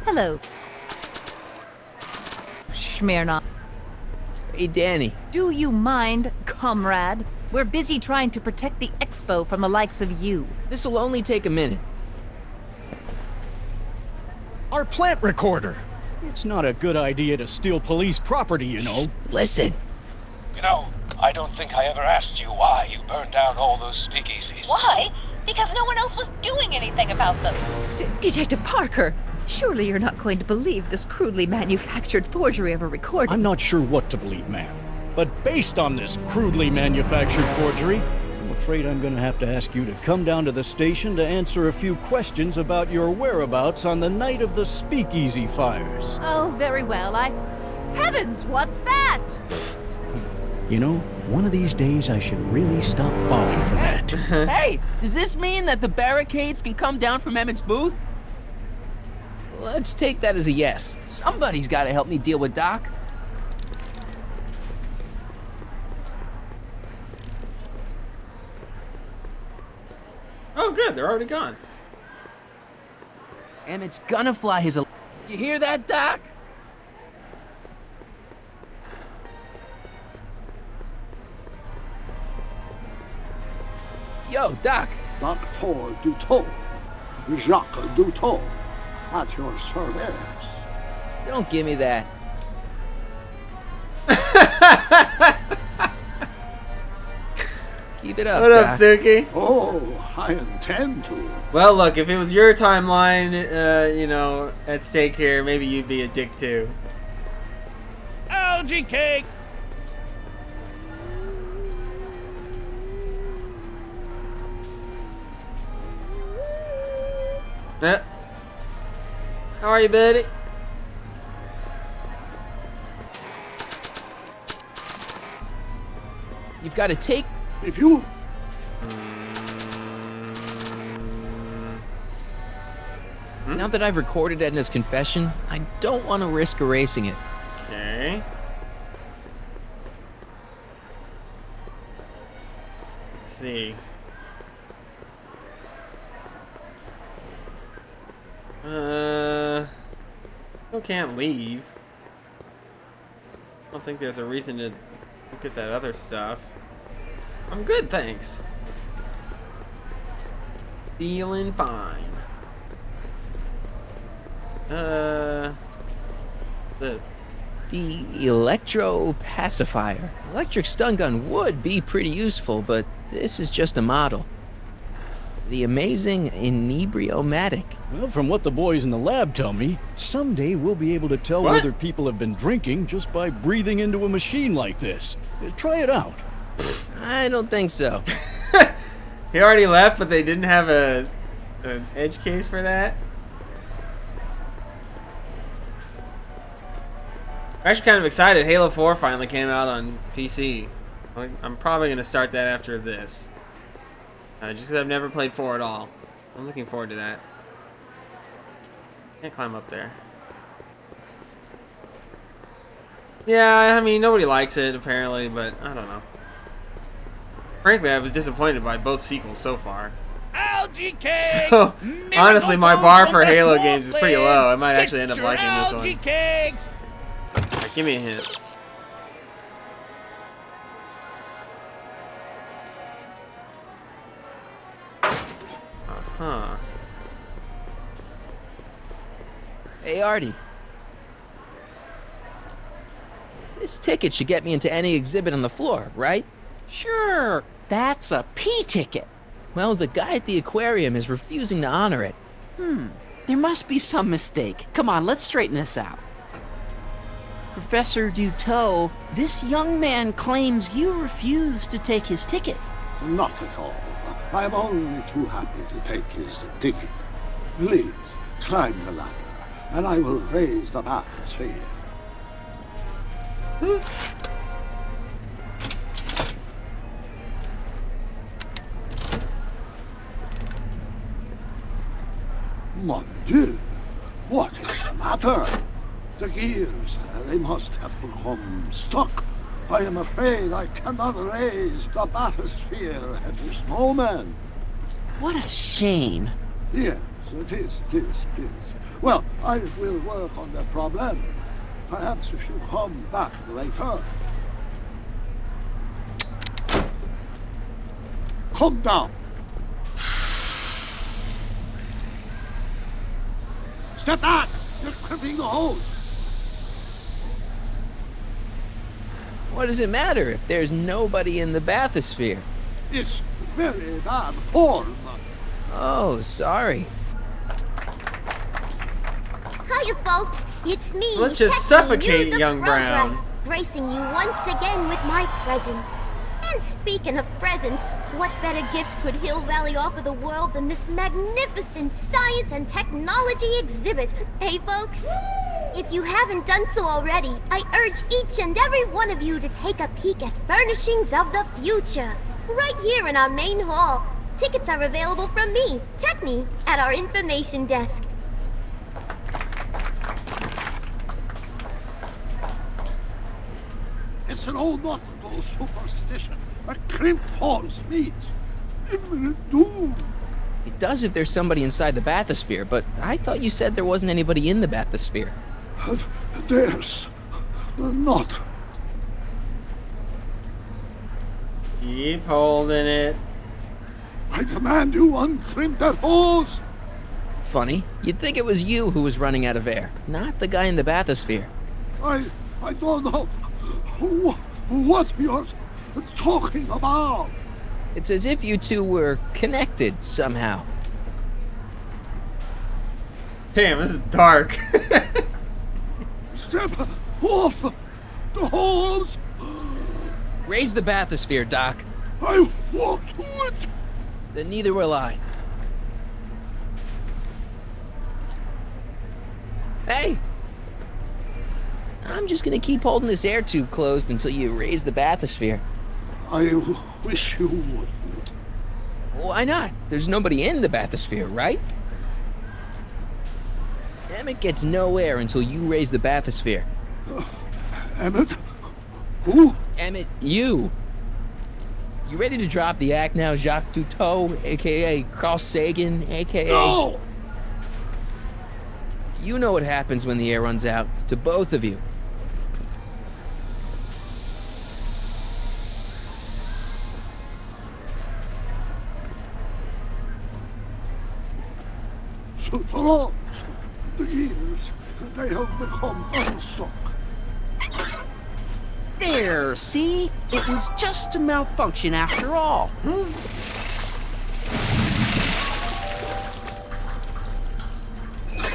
hello. Smirnoff. Hey, Danny. Do you mind, comrade? We're busy trying to protect the expo from the likes of you. This'll only take a minute. Our plant recorder. It's not a good idea to steal police property, you know. Listen. I don't think I ever asked you why you burned down all those speakeasies. Why? Because no one else was doing anything about them. Detective Parker, surely you're not going to believe this crudely manufactured forgery of a recording. I'm not sure what to believe, ma'am. But based on this crudely manufactured forgery, I'm afraid I'm going to have to ask you to come down to the station to answer a few questions about your whereabouts on the night of the speakeasy fires. Oh, very well. Heavens, what's that? You know, one of these days I should really stop falling for that. Hey, does this mean that the barricades can come down from Emmett's booth? Let's take that as a yes. Somebody's got to help me deal with Doc. Oh, good. They're already gone. Emmett's gonna fly his... You hear that, Doc? Yo, Doc. Dr. Dutot. Jacques Dutot. At your service. Don't give me that. Keep it up, What up, Doc. Suki? Oh, I intend to. Well, look, if it was your timeline, at stake here, maybe you'd be a dick too. Algae cake! How are you, buddy? You've got to take... If you... Now that I've recorded Edna's confession, I don't want to risk erasing it. Okay. Let's see. Still can't leave. I don't think there's a reason to look at that other stuff. I'm good, thanks. Feeling fine. This. The electro pacifier. Electric stun gun would be pretty useful, but this is just a model. The amazing inebriomatic. Well, from what the boys in the lab tell me, someday we'll be able to tell whether people have been drinking just by breathing into a machine like this. Try it out. I don't think so. He already left, but they didn't have an edge case for that? I'm actually kind of excited. Halo 4 finally came out on PC. I'm probably going to start that after this. Just because I've never played 4 at all. I'm looking forward to that. Can't climb up there. Yeah, I mean, nobody likes it, apparently, but I don't know. Frankly, I was disappointed by both sequels so far. Algae cake! So, honestly, my bar for Halo swamp games is pretty low. I might Get actually end up your liking this algae one. cakes! Right, give me a hint. Uh-huh. Hey, Artie. This ticket should get me into any exhibit on the floor, right? Sure, that's a P ticket. Well, the guy at the aquarium is refusing to honor it. There must be some mistake. Come on, let's straighten this out. Professor Duteau, this young man claims you refused to take his ticket. Not at all. I am only too happy to take his ticket. Please, climb the ladder, and I will raise the bathysphere. Mon Dieu! What is the matter? The gears, they must have become stuck. I am afraid I cannot raise the bathysphere at this moment. What a shame. Yes, it is. Well, I will work on the problem. Perhaps if you come back later. Come down. Step back! You're crimping the hose! What does it matter if there's nobody in the bathysphere? It's very bad form. Oh, sorry. Hiya, folks. It's me. Let's just Techie, suffocate News of young Progress, Brown. gracing you once again with my presence. And speaking of presents, what better gift could Hill Valley offer the world than this magnificent science and technology exhibit? Hey, folks? If you haven't done so already, I urge each and every one of you to take a peek at Furnishings of the Future, right here in our main hall. Tickets are available from me, Technie, at our information desk. It's an old nautical superstition. A crimped horse meets imminent doom. It does if there's somebody inside the bathysphere, but I thought you said there wasn't anybody in the bathysphere. There's not. Keep holding it. I demand you uncrimp that hose. Funny, you'd think it was you who was running out of air, not the guy in the bathysphere. I don't know what you're talking about. It's as if you two were connected somehow. Damn, this is dark. Step off the hose. Raise the bathysphere, Doc. I won't do it. Then neither will I. Hey! I'm just gonna keep holding this air tube closed until you raise the bathysphere. I wish you wouldn't. Why not? There's nobody in the bathysphere, right? Emmett gets no air until you raise the bathysphere. Emmett? Who? Emmett, you! You ready to drop the act now, Jacques Duteau, a.k.a. Carl Sagan, a.k.a. No! You know what happens when the air runs out, to both of you. Shoot along. The gears, they have become unstuck. There, see? It was just a malfunction after all.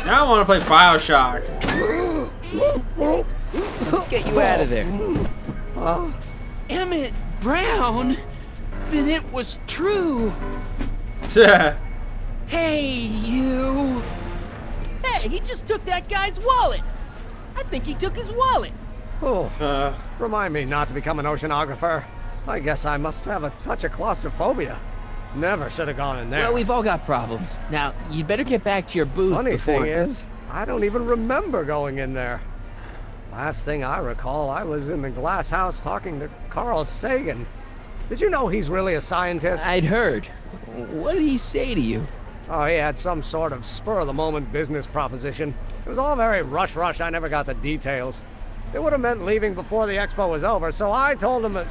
Now I want to play Bioshock. Let's get you out of there. Emmett Brown? Then it was true. Hey, you. Hey, he just took that guy's wallet. I think he took his wallet. Oh, remind me not to become an oceanographer. I guess I must have a touch of claustrophobia. Never should have gone in there. Well, we've all got problems. Now, you'd better get back to your booth Funny before... thing is, I don't even remember going in there. Last thing I recall, I was in the glass house talking to Carl Sagan. Did you know he's really a scientist? I'd heard. What did he say to you? Oh, he had some sort of spur-of-the-moment business proposition. It was all very rush. I never got the details. It would have meant leaving before the expo was over, so I told him that...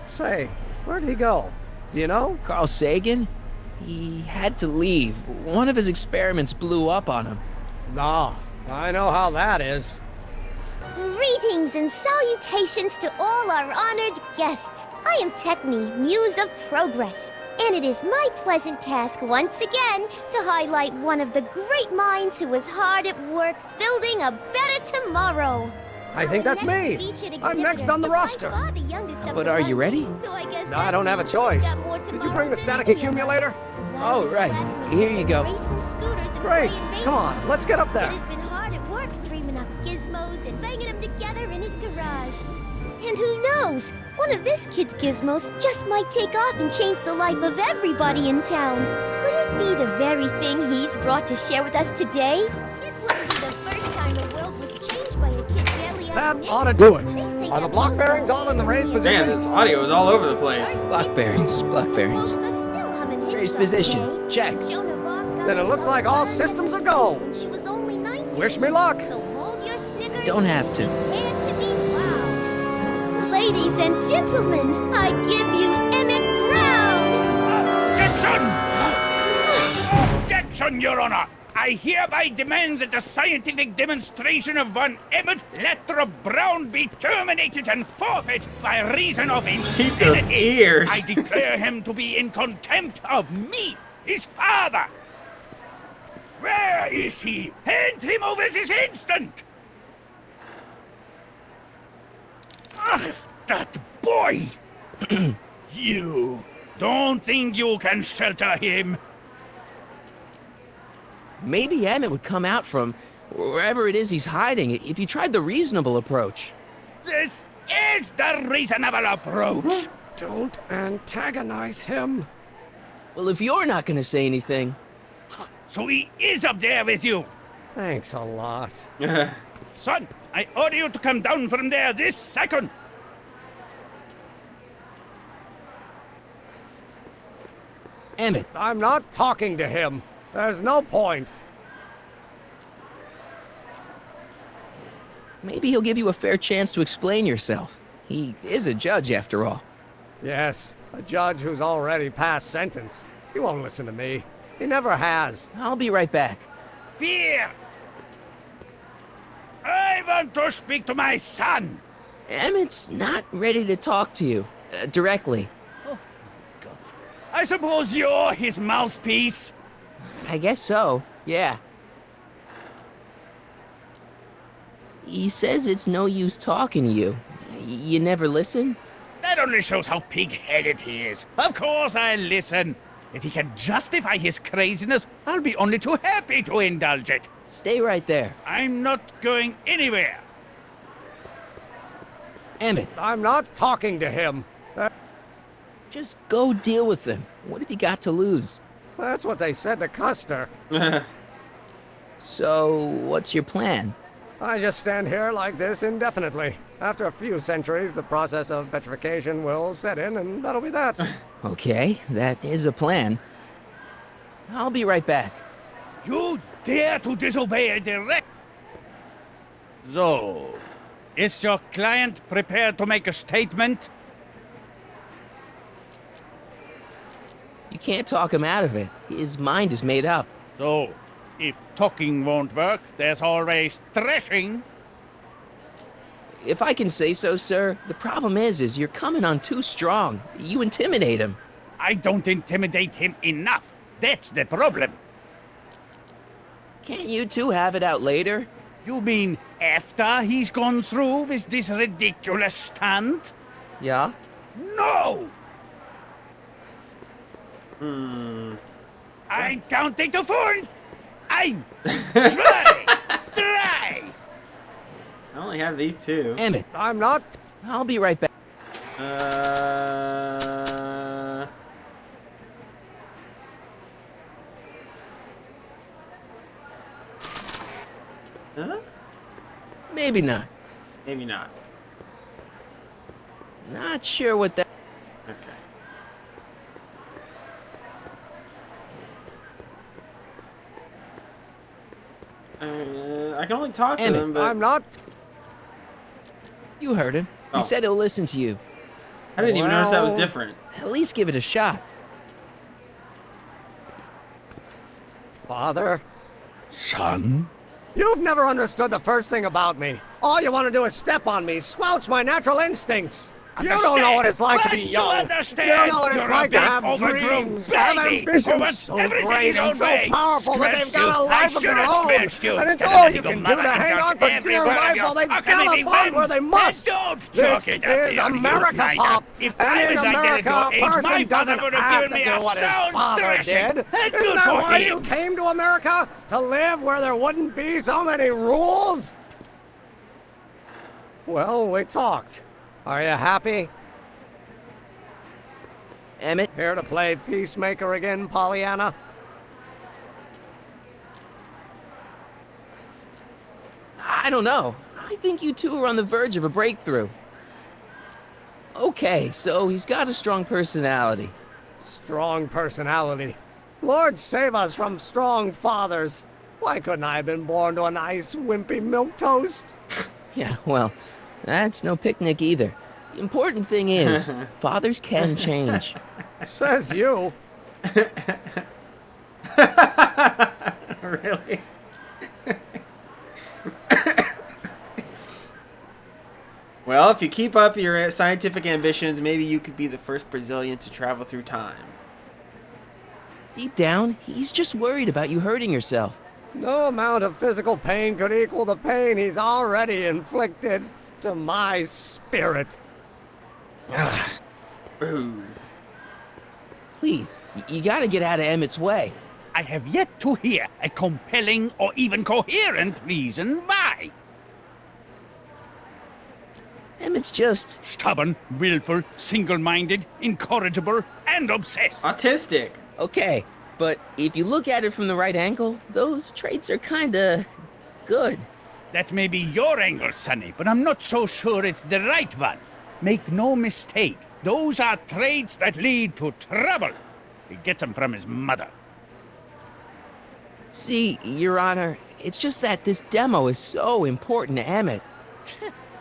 Say, where'd he go? Do you know? Carl Sagan? He had to leave. One of his experiments blew up on him. No, I know how that is. Greetings and salutations to all our honored guests. I am Techne, Muse of Progress, and it is my pleasant task once again to highlight one of the great minds who was hard at work building a better tomorrow. I think that's me. I'm next on the roster. But are you ready? So I guess No, I don't have a choice. Did you bring the static accumulator? Oh, right. Here you go. Great. Come on, let's get up there. He's been hard at work dreaming up gizmos and banging them together in his garage. And who knows? One of this kid's gizmos just might take off and change the life of everybody in town. Could it be the very thing he's brought to share with us today? This wouldn't be the first time the world was changed by a kid barely That having ought to it. do it. They say Are the that block one bearings all in the raised position? Man, this audio is all over the place. Block bearings, block bearings. Raised position, check. Then it looks like all systems are go. She was only 19. Wish me luck. So hold your snickers. Don't have to. Prepare to be wowed. Ladies and gentlemen, I give you Emmett Brown. Objection! Objection, Your Honor! I hereby demand that the scientific demonstration of one Emmett Lathrop Brown be terminated and forfeit by reason of insanity. ears. I declare him to be in contempt of me, his father. Where is he? Hand him over this instant! Ugh, that boy! You don't think you can shelter him? Maybe Emmett would come out from wherever it is he's hiding if you tried the reasonable approach. This is the reasonable approach. Don't antagonize him. Well, if you're not going to say anything... So he is up there with you. Thanks a lot. Son, I order you to come down from there this second. Emmett. I'm not talking to him. There's no point. Maybe he'll give you a fair chance to explain yourself. He is a judge, after all. Yes, a judge who's already passed sentence. He won't listen to me. He never has. I'll be right back. Fear! I want to speak to my son. Emmett's not ready to talk to you directly. I suppose you're his mouthpiece. I guess so, yeah. He says it's no use talking to you. You never listen? That only shows how pig-headed he is. Of course I'll listen. If he can justify his craziness, I'll be only too happy to indulge it. Stay right there. I'm not going anywhere. Emmett. I'm not talking to him. Just go deal with him. What have you got to lose? That's what they said to Custer. So, what's your plan? I just stand here like this indefinitely. After a few centuries, the process of petrification will set in, and that'll be that. Okay, that is a plan. I'll be right back. You dare to disobey a direct... So, is your client prepared to make a statement? You can't talk him out of it. His mind is made up. So, if talking won't work, there's always threshing. If I can say so, sir, the problem is you're coming on too strong. You intimidate him. I don't intimidate him enough. That's the problem. Can't you two have it out later? You mean after he's gone through with this ridiculous stunt? Yeah? No! I'm counting to 4. I'm try! I only have these two. Emmett. I'm not. I'll be right back. Huh? Maybe not. Maybe not. Not sure what that... Okay. I can only talk to Emmett, him, but... I'm not... You heard him. He Oh. said he'll listen to you. I didn't even notice that was Well- different. At least give it a shot. Father? Son? You've never understood the first thing about me. All you want to do is step on me, squelch my natural instincts. You don't know what it's like to be Let's young. understand. You don't know what it's You're a like to big, have overgrown dreams, to have baby who ambitions wants so everything great his and own so way. powerful that they've Scratched got a you. life I of their should've own. scratched you And it's instead of all letting you your can do mother to hang conduct on for every dear word of life your while they academy gallop where whims. they must. Then don't This chalk it up is to America, your Pop. If And I in was America, identical a age, person my doesn't father would have have given to me do a what his sound father thrashing. did. And Isn't good that for why him. you came to America? To live where there wouldn't be so many rules? Well, we talked. Are you happy? Emmett? Here to play peacemaker again, Pollyanna? I don't know. I think you two are on the verge of a breakthrough. Okay, so he's got a strong personality. Strong personality. Lord save us from strong fathers. Why couldn't I have been born to a nice, wimpy milquetoast? Yeah, well, that's no picnic either. The important thing is, fathers can change. Says you. Really? Well, if you keep up your scientific ambitions, maybe you could be the first Brazilian to travel through time. Deep down, he's just worried about you hurting yourself. No amount of physical pain could equal the pain he's already inflicted to my spirit. Ooh. Please, you gotta get out of Emmett's way. I have yet to hear a compelling or even coherent reason why. Emmett's just... Stubborn, willful, single-minded, incorrigible, and obsessed. Autistic. Okay, but if you look at it from the right angle, those traits are kinda... good. That may be your angle, Sonny, but I'm not so sure it's the right one. Make no mistake, those are traits that lead to trouble. He gets them from his mother. See, Your Honor, it's just that this demo is so important to Emmett.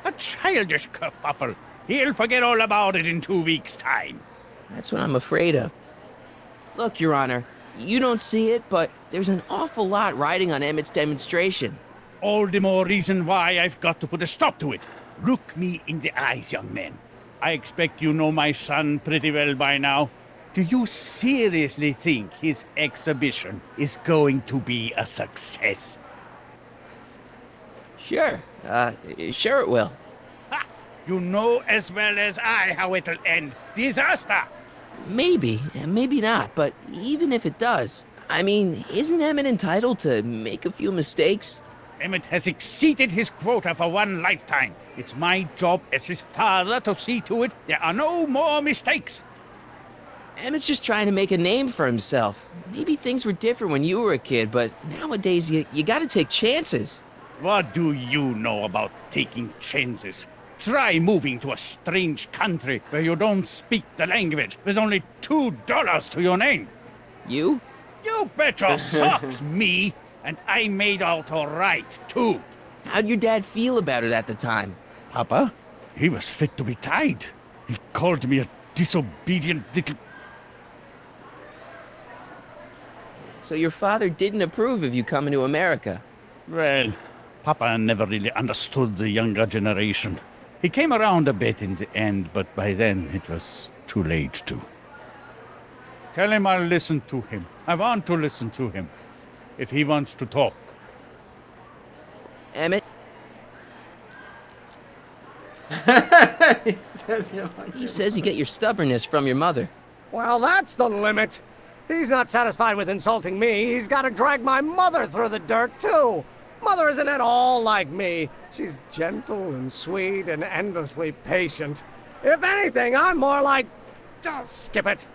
A childish kerfuffle. He'll forget all about it in 2 weeks' time. That's what I'm afraid of. Look, Your Honor, you don't see it, but there's an awful lot riding on Emmett's demonstration. All the more reason why I've got to put a stop to it. Look me in the eyes, young man. I expect you know my son pretty well by now. Do you seriously think his exhibition is going to be a success? Sure, sure it will. Ha! You know as well as I how it'll end. Disaster! Maybe, and maybe not, but even if it does, I mean, isn't Emmett entitled to make a few mistakes? Emmett has exceeded his quota for one lifetime. It's my job as his father to see to it there are no more mistakes. Emmett's just trying to make a name for himself. Maybe things were different when you were a kid, but nowadays you gotta take chances. What do you know about taking chances? Try moving to a strange country where you don't speak the language with only $2 to your name. You? You bet your socks, me! And I made out all right, too. How'd your dad feel about it at the time? Papa? He was fit to be tied. He called me a disobedient little... So your father didn't approve of you coming to America? Well, Papa never really understood the younger generation. He came around a bit in the end, but by then it was too late to. Tell him I'll listen to him. I want to listen to him. If he wants to talk. Emmett? He says you get your stubbornness from your mother. Well, that's the limit. He's not satisfied with insulting me. He's got to drag my mother through the dirt, too. Mother isn't at all like me. She's gentle and sweet and endlessly patient. If anything, I'm more like... skip it.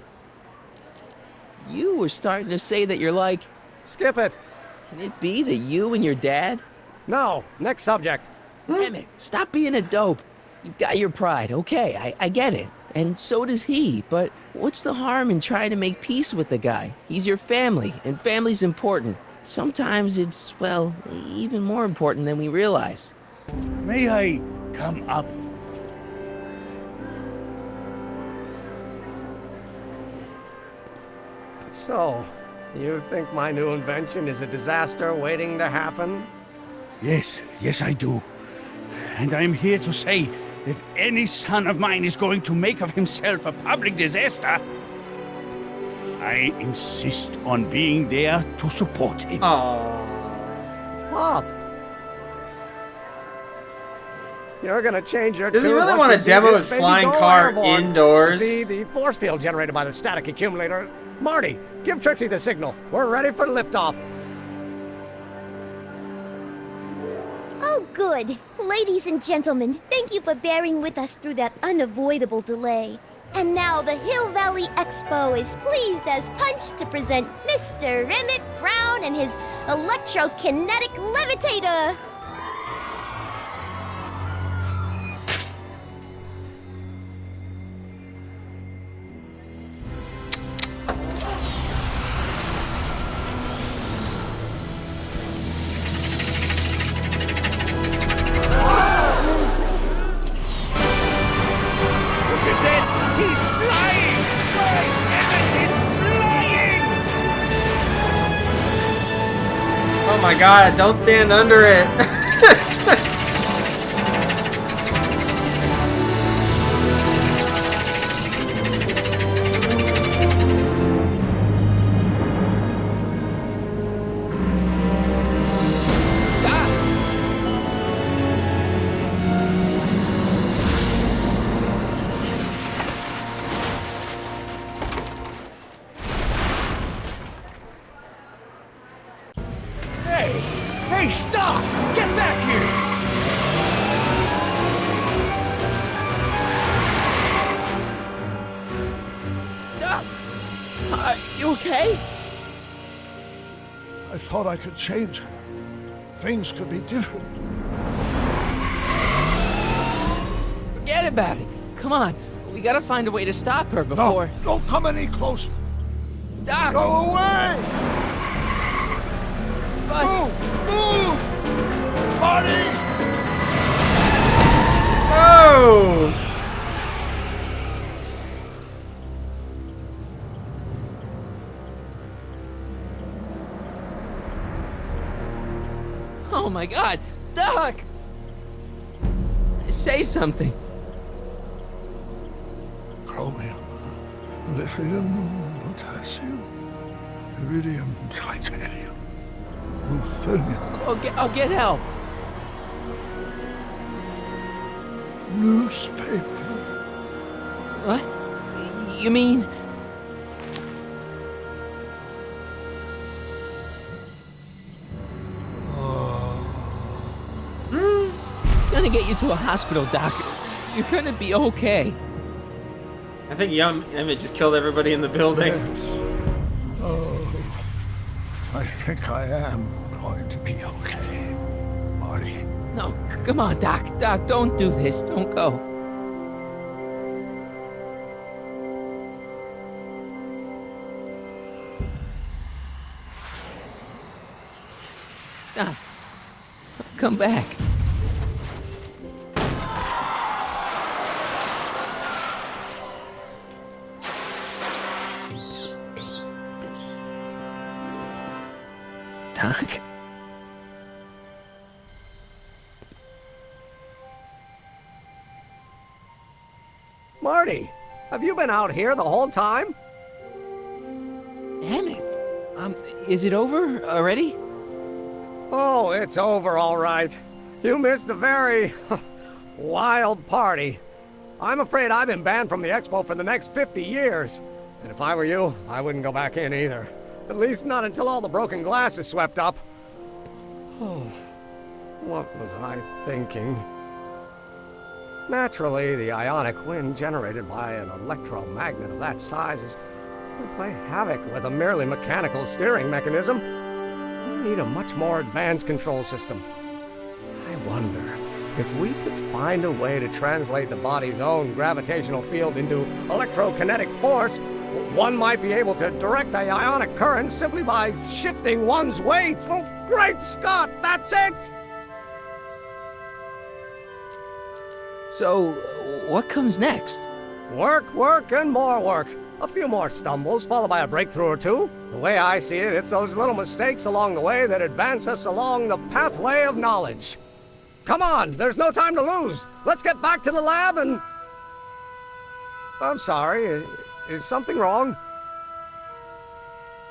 You were starting to say that you're like... Skip it. Can it be that you and your dad? No, next subject. Emmett, stop being a dope. You've got your pride, okay, I get it. And so does he, but what's the harm in trying to make peace with the guy? He's your family, and family's important. Sometimes it's, well, even more important than we realize. May I come up? So, you think my new invention is a disaster waiting to happen? Yes, I do. And I'm here to say, if any son of mine is going to make of himself a public disaster, I insist on being there to support him. Pop! You're gonna change your Does he tune really once want you to see demo this his baby flying go car airborne. indoors? See the force field generated by the static accumulator. Marty, give Trixie the signal. We're ready for liftoff. Oh, good. Ladies and gentlemen, thank you for bearing with us through that unavoidable delay. And now the Hill Valley Expo is pleased as punch to present Mr. Emmett Brown and his electrokinetic levitator. Oh my god, don't stand under it. Hey, stop! Get back here! Doc! You okay? I thought I could change her. Things could be different. Forget about it. Come on, we gotta find a way to stop her before... No, don't come any closer. Doc! Go away! But... Move! Marty! Oh! Oh my god! Doc! Say something. Chromium, lithium, potassium, iridium, titanium, ruthenium, I'll get help. newspaper. What? You mean... Gonna get you to a hospital, Doc. You're gonna be okay. I think young Emmett just killed everybody in the building. Yes. Oh, I think I am going to be okay, Marty. No, come on, Doc. Doc, don't do this. Don't go. Doc, come back. Doc? Marty, have you been out here the whole time? Emmett, is it over already? Oh, it's over all right. You missed a very wild party. I'm afraid I've been banned from the expo for the next 50 years. And if I were you, I wouldn't go back in either. At least not until all the broken glass is swept up. Oh, what was I thinking? Naturally, the ionic wind generated by an electromagnet of that size would play havoc with a merely mechanical steering mechanism. We need a much more advanced control system. I wonder, If we could find a way to translate the body's own gravitational field into electrokinetic force, one might be able to direct the ionic current simply by shifting one's weight. Oh, great Scott, that's it! So, what comes next? Work, work, and more work. A few more stumbles, followed by a breakthrough or two. The way I see it, it's those little mistakes along the way that advance us along the pathway of knowledge. Come on, there's no time to lose. Let's get back to the lab and... I'm sorry, is something wrong?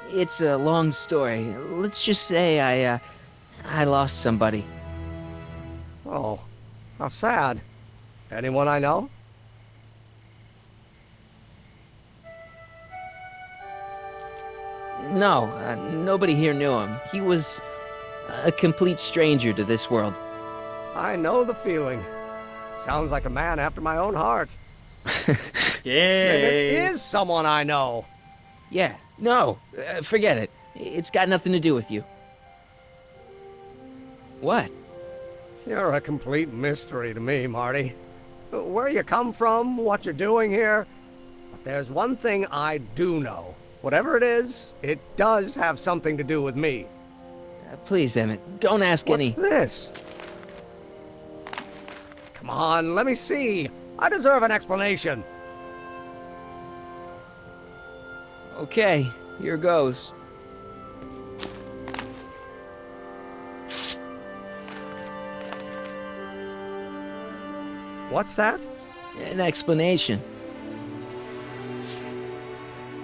It's a long story. Let's just say I lost somebody. Oh, how sad. Anyone I know? No, nobody here knew him. He was a complete stranger to this world. I know the feeling. Sounds like a man after my own heart. Yay! Maybe it is someone I know. Yeah, no, forget it. It's got nothing to do with you. What? You're a complete mystery to me, Marty. Where you come from, what you're doing here. But there's one thing I do know. Whatever it is, it does have something to do with me. Please, Emmett, don't ask any... What's this? Come on, let me see. I deserve an explanation. Okay, here goes. What's that? An explanation.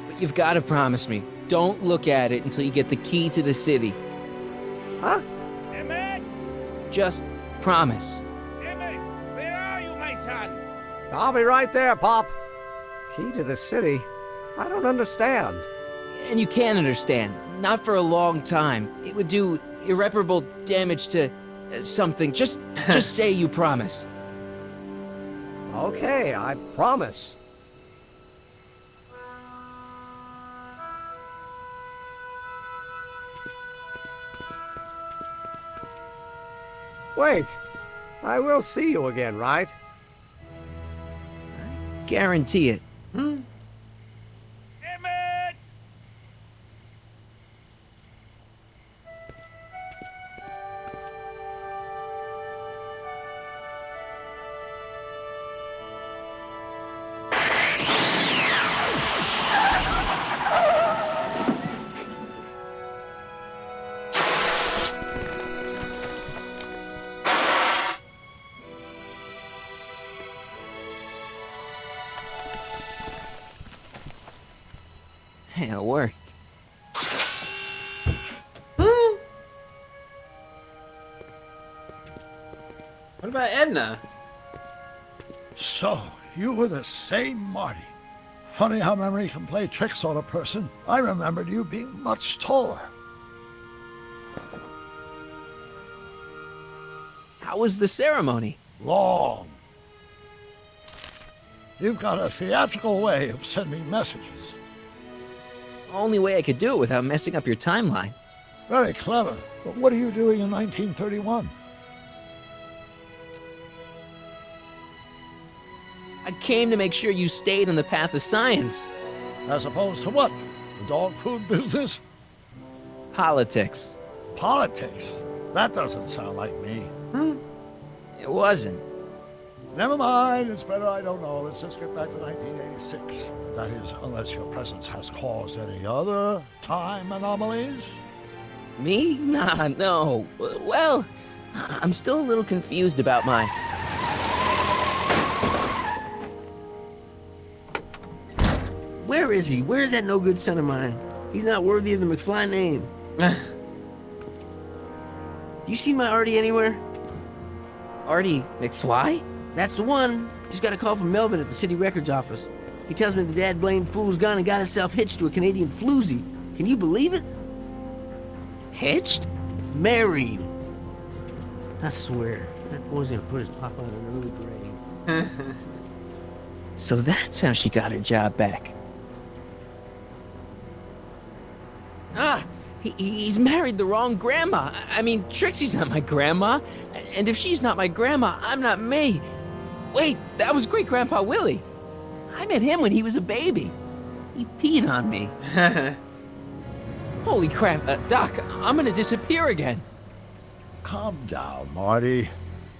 But you've got to promise me, don't look at it until you get the key to the city. Huh? Emmett! Just promise. Emmett, where are you, my son? I'll be right there, Pop. Key to the city? I don't understand. And you can't understand. Not for a long time. It would do irreparable damage to something. Just say you promise. Okay, I promise. Wait, I will see you again, right? Guarantee it. Emmett! Hey, it worked. What about Edna? So, you were the same Marty. Funny how memory can play tricks on a person. I remembered you being much taller. How was the ceremony? Long. You've got a theatrical way of sending messages. Only way I could do it without messing up your timeline. Very clever. But what are you doing in 1931? I came to make sure you stayed on the path of science. As opposed to what? The dog food business? Politics. Politics? That doesn't sound like me. It wasn't. Never mind, it's better I don't know. Let's just get back to 1986. That is, unless your presence has caused any other time anomalies. Me? Nah, no. Well, I'm still a little confused about my... Where is he? Where's that no good son of mine? He's not worthy of the McFly name. You see my Artie anywhere? Artie McFly? That's the one. Just got a call from Melvin at the city records office. He tells me the dad blamed fool's gone and got himself hitched to a Canadian floozy. Can you believe it? Hitched? Married. I swear, that boy's gonna put his papa in an early grave. So that's how she got her job back. Ah, He's married the wrong grandma. I mean, Trixie's not my grandma. And if she's not my grandma, I'm not me. Wait, that was Great-Grandpa Willie. I met him when he was a baby. He peed on me. Holy crap, Doc, I'm gonna disappear again. Calm down, Marty.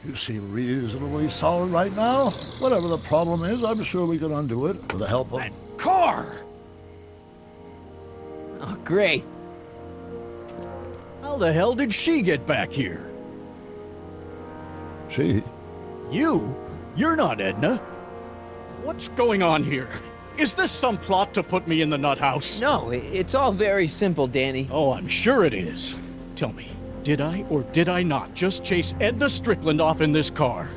You seem reasonably solid right now. Whatever the problem is, I'm sure we can undo it with the help of... Car! Oh, great. How the hell did she get back here? She? You? You're not Edna. What's going on here? Is this some plot to put me in the nut house? No, it's all very simple, Danny. Oh, I'm sure it is. Tell me, did I or did I not just chase Edna Strickland off in this car?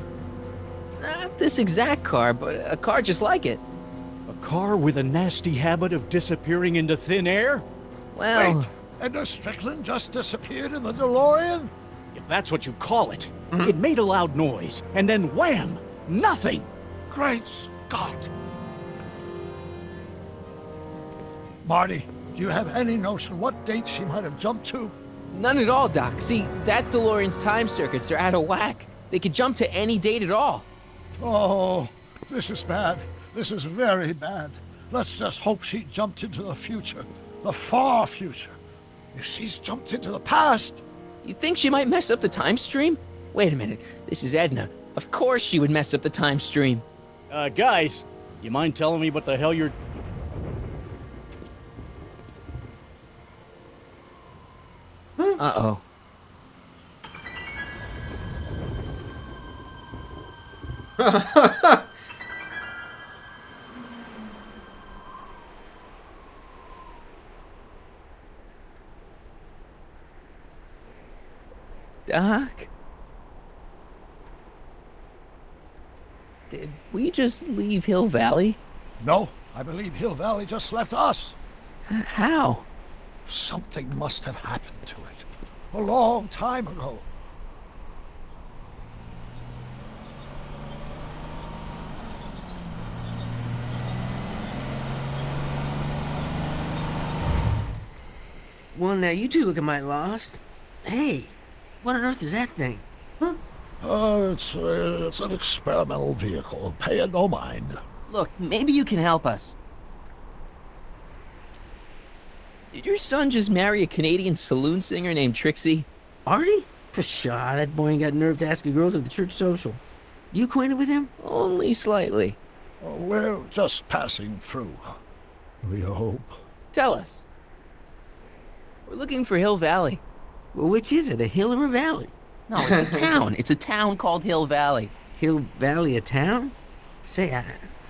Not this exact car, but a car just like it. A car with a nasty habit of disappearing into thin air? Well... Wait, Edna Strickland just disappeared in the DeLorean? If that's what you call it. It made a loud noise, and then wham! Nothing! Great Scott! Marty, do you have any notion what date she might have jumped to? None at all, Doc. See, that DeLorean's time circuits are out of whack. They could jump to any date at all. Oh, this is bad. This is very bad. Let's just hope she jumped into the future. The far future. If she's jumped into the past... You think she might mess up the time stream? Wait a minute. This is Edna. Of course she would mess up the time stream. Guys, you mind telling me what the hell you're... Uh-oh. Doc? Did we just leave Hill Valley? No, I believe Hill Valley just left us. How? Something must have happened to it. A long time ago. Well, now you two look a mite lost. Hey, what on earth is that thing? It's an experimental vehicle. Pay it no mind. Look, maybe you can help us. Did your son just marry a Canadian saloon singer named Trixie? Artie? Pshaw, that boy ain't got nerve to ask a girl to the church social. You acquainted with him? Only slightly. We're just passing through. We hope. Tell us. We're looking for Hill Valley. Well, which is it, a hill or a valley? No, it's a town. It's a town called Hill Valley. Hill Valley, a town? Say, I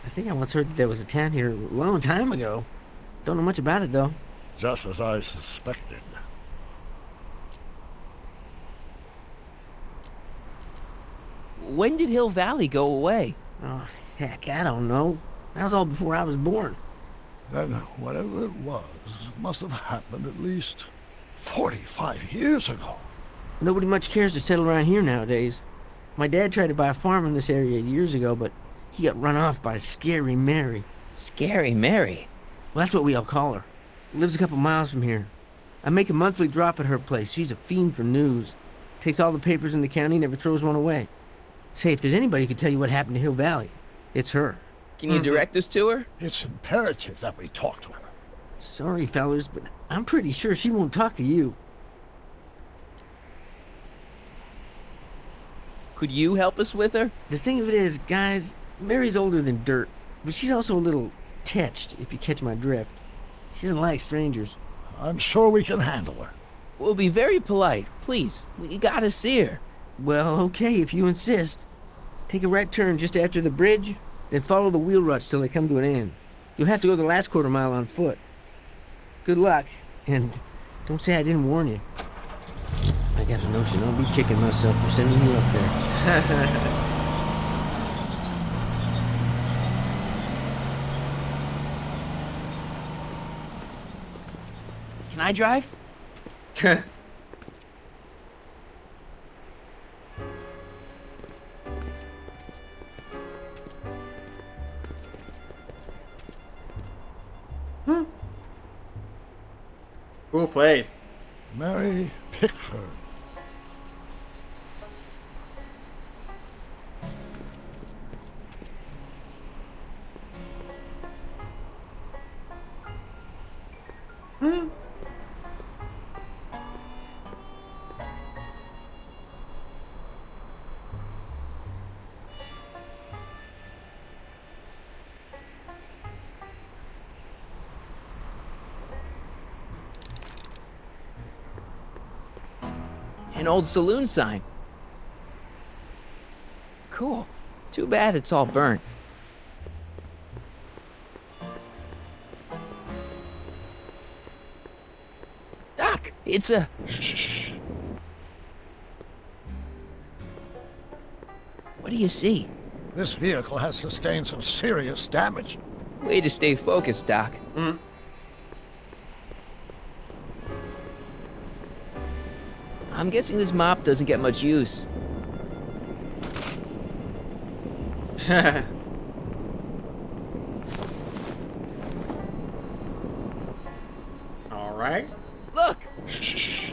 think I once heard that there was a town here a long time ago. Don't know much about it, though. Just as I suspected. When did Hill Valley go away? Oh, heck, I don't know. That was all before I was born. Then whatever it was must have happened at least 45 years ago. Nobody much cares to settle around here nowadays. My dad tried to buy a farm in this area years ago, but he got run off by Scary Mary. Scary Mary? Well, that's what we all call her. Lives a couple miles from here. I make a monthly drop at her place. She's a fiend for news. Takes all the papers in the county, never throws one away. Say, if there's anybody who can tell you what happened to Hill Valley, it's her. Can you direct us to her? It's imperative that we talk to her. Sorry, fellas, but I'm pretty sure she won't talk to you. Could you help us with her? The thing of it is, guys, Mary's older than dirt, but she's also a little tetched, if you catch my drift. She doesn't like strangers. I'm sure we can handle her. We'll be very polite. Please, we gotta see her. Well, okay, if you insist. Take a right turn just after the bridge, then follow the wheel ruts till they come to an end. You'll have to go the last quarter mile on foot. Good luck, and don't say I didn't warn you. I got a notion I'll be kicking myself for sending you up there. Can I drive? Cool place. Mary Pickford. An old saloon sign. Cool. Too bad it's all burnt. Doc, it's a... Shh. What do you see? This vehicle has sustained some serious damage. Way to stay focused, Doc. I'm guessing this mop doesn't get much use. All right. Look! Shh.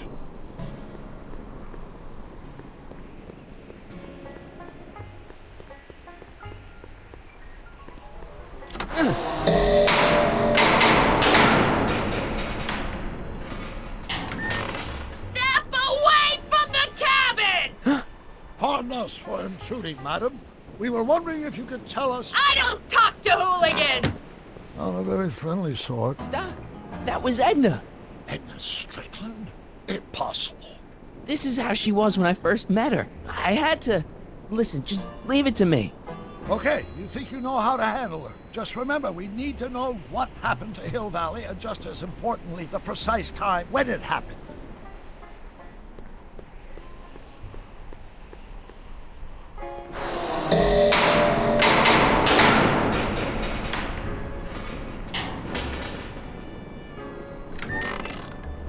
Step away from the cabin! Pardon us for intruding, madam. We were wondering if you could tell us... I don't talk to hooligans! On a very friendly sort. Doc, that was Edna. Edna Strickland? Impossible. This is how she was when I first met her. I had to... Listen, just leave it to me. Okay, you think you know how to handle her. Just remember, we need to know what happened to Hill Valley, and just as importantly, the precise time when it happened.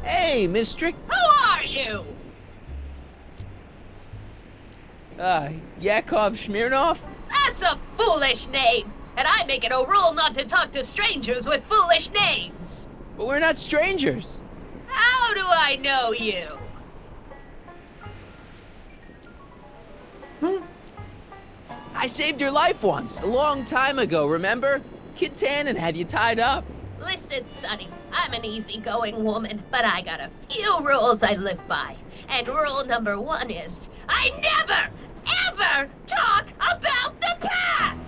Hey, Miss Strick... Who are you? Yakov Smirnov? That's a foolish name, and I make it a rule not to talk to strangers with foolish names. But we're not strangers. How do I know you? I saved your life once, a long time ago, remember? Kid Tannen had you tied up. Listen, Sonny, I'm an easygoing woman, but I got a few rules I live by. And rule number 1 is, I never, ever talk about the past!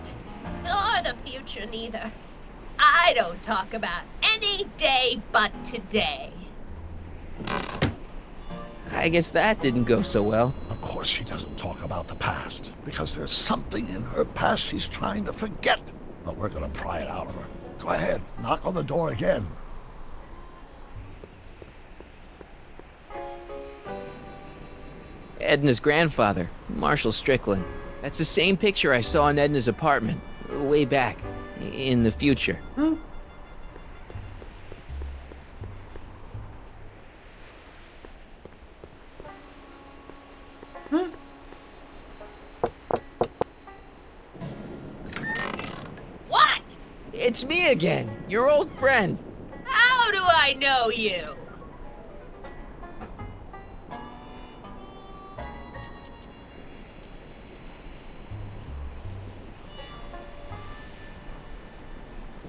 Or the future, neither. I don't talk about any day but today. I guess that didn't go so well. Of course she doesn't talk about the past, because there's something in her past she's trying to forget. But we're gonna pry it out of her. Go ahead, knock on the door again. Edna's grandfather, Marshall Strickland. That's the same picture I saw in Edna's apartment, way back, in the future. What? It's me again, your old friend. How do I know you?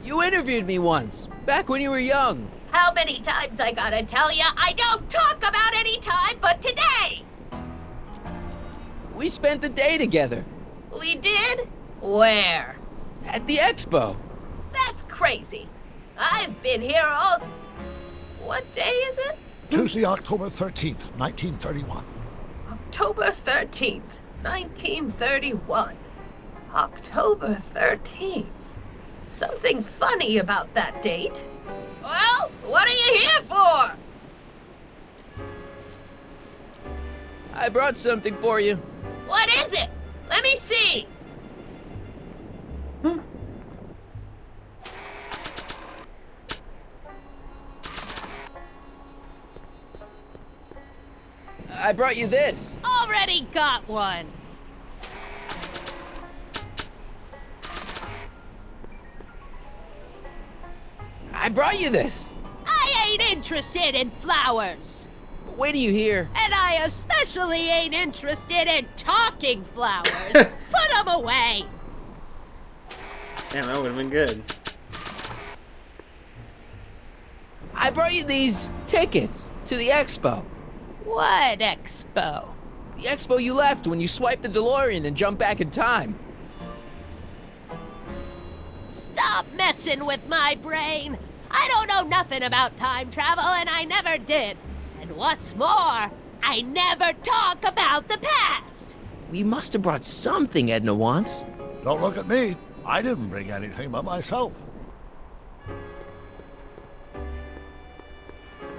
You interviewed me once, back when you were young. How many times I gotta tell ya I don't talk about any time but today? We spent the day together. We did? Where? At the expo. That's crazy. I've been here all... What day is it? Tuesday, October 13th, 1931. October 13th, 1931. October 13th. Something funny about that date. Well, what are you here for? I brought something for you. What is it? Let me see. I brought you this. Already got one. I brought you this. I ain't interested in flowers. Wait till you hear. And I especially ain't interested in talking flowers. Put them away. Damn, that would have been good. I brought you these tickets to the expo. What expo? The expo you left when you swiped the DeLorean and jumped back in time. Stop messing with my brain. I don't know nothing about time travel, and I never did. And what's more, I never talk about the past. We must have brought something Edna wants. Don't look at me. I didn't bring anything but myself.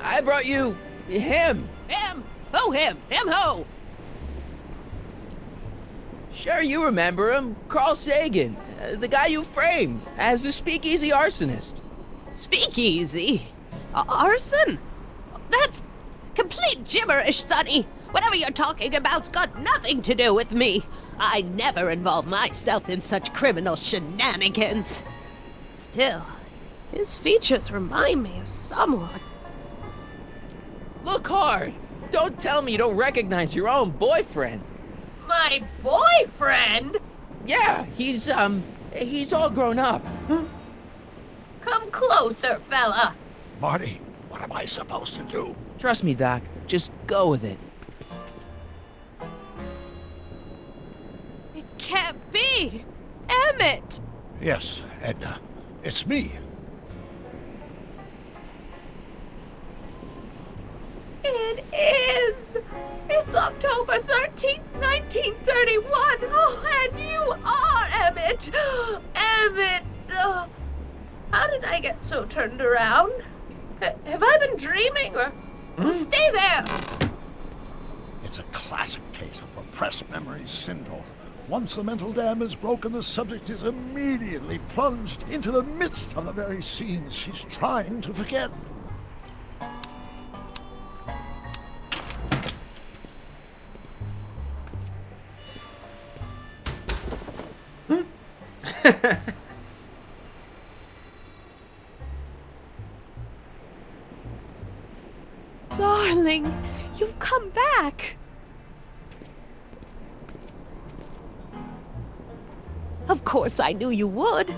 I brought you him. Him? Who him? Him who? Sure, you remember him. Carl Sagan, the guy you framed as a speakeasy arsonist. Speakeasy? Arson? That's complete gibberish, Sonny. Whatever you're talking about's got nothing to do with me. I never involve myself in such criminal shenanigans. Still, his features remind me of someone. Look hard. Don't tell me you don't recognize your own boyfriend. My boyfriend? Yeah, he's all grown up. Come closer, fella. Marty, what am I supposed to do? Trust me, Doc. Just go with it. It can't be. Emmett! Yes, Edna. It's me. It is! It's October 13th, 1931! Oh, and you are Emmett! Emmett! How did I get so turned around? Have I been dreaming, or... Stay there! It's a classic case of repressed memory syndrome. Once the mental dam is broken, the subject is immediately plunged into the midst of the very scenes she's trying to forget. Darling, you've come back. Of course I knew you would.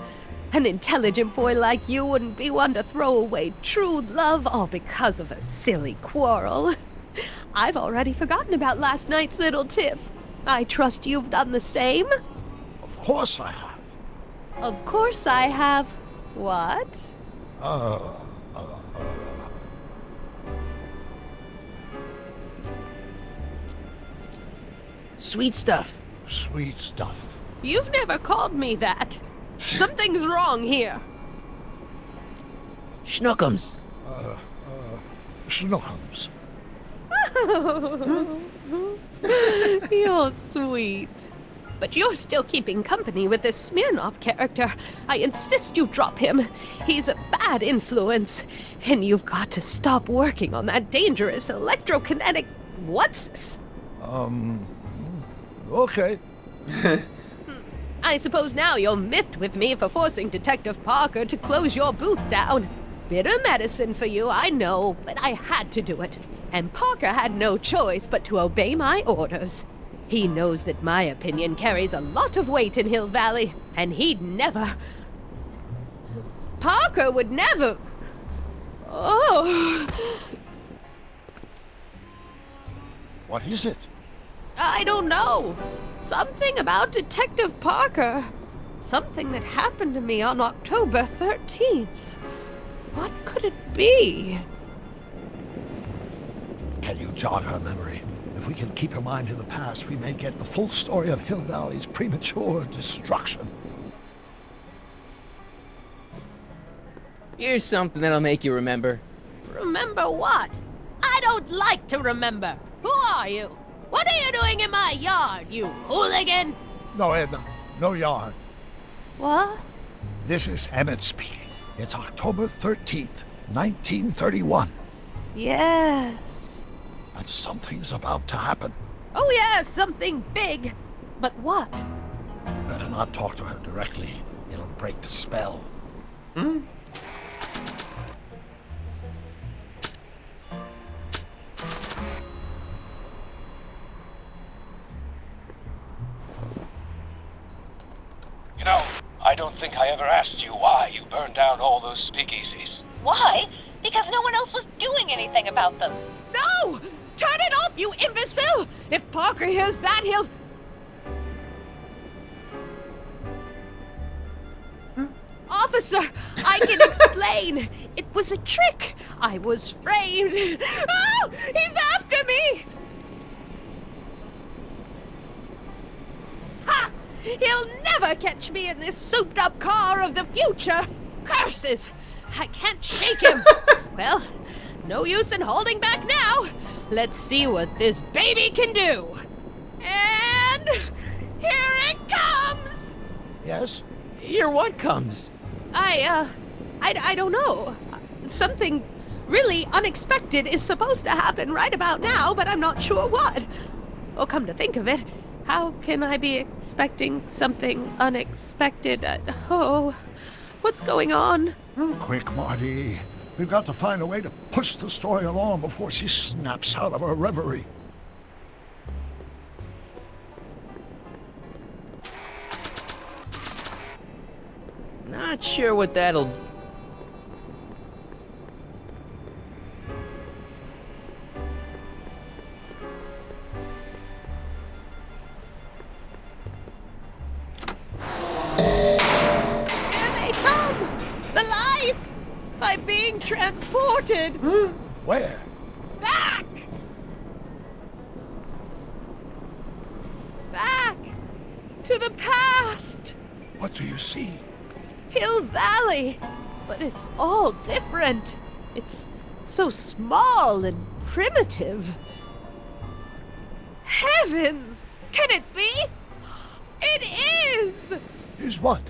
An intelligent boy like you wouldn't be one to throw away true love all because of a silly quarrel. I've already forgotten about last night's little tiff. I trust you've done the same? Of course I have. Of course I have. What? Sweet stuff. Sweet stuff. You've never called me that. Something's wrong here. Schnookums. Schnookums. You're sweet. But you're still keeping company with this Smirnoff character. I insist you drop him. He's a bad influence. And you've got to stop working on that dangerous electrokinetic... What's this? Okay. I suppose now you're miffed with me for forcing Detective Parker to close your booth down. Bitter medicine for you, I know, but I had to do it. And Parker had no choice but to obey my orders. He knows that my opinion carries a lot of weight in Hill Valley, and he'd never... Parker would never... Oh... What is it? I don't know. Something about Detective Parker. Something that happened to me on October 13th. What could it be? Can you jog her memory? If we can keep her mind in the past, we may get the full story of Hill Valley's premature destruction. Here's something that'll make you remember. Remember what? I don't like to remember. Who are you? What are you doing in my yard, you hooligan? No, Edna. No yard. What? This is Emmett speaking. It's October 13th, 1931. Yes. And something's about to happen. Oh, yes, something big. But what? Better not talk to her directly. It'll break the spell. I don't think I ever asked you why you burned down all those speakeasies. Why? Because no one else was doing anything about them. No! Turn it off, you imbecile! If Parker hears that, he'll... Officer, I can explain. It was a trick. I was framed. Oh, he's after me! Ha! He'll never catch me in this souped-up car of the future. Curses! I can't shake him. Well, no use in holding back now. Let's see what this baby can do. And here it comes! Yes? Here what comes? I don't know. Something really unexpected is supposed to happen right about now, but I'm not sure what. Oh, come to think of it, how can I be expecting something unexpected? What's going on? Quick, Marty. We've got to find a way to push the story along before she snaps out of her reverie. Not sure what that'll... Here they come! The lights! I'm being transported! Where? Back! Back! To the past! What do you see? Hill Valley! But it's all different. It's so small and primitive. Heavens! Can it be? It is! Is what?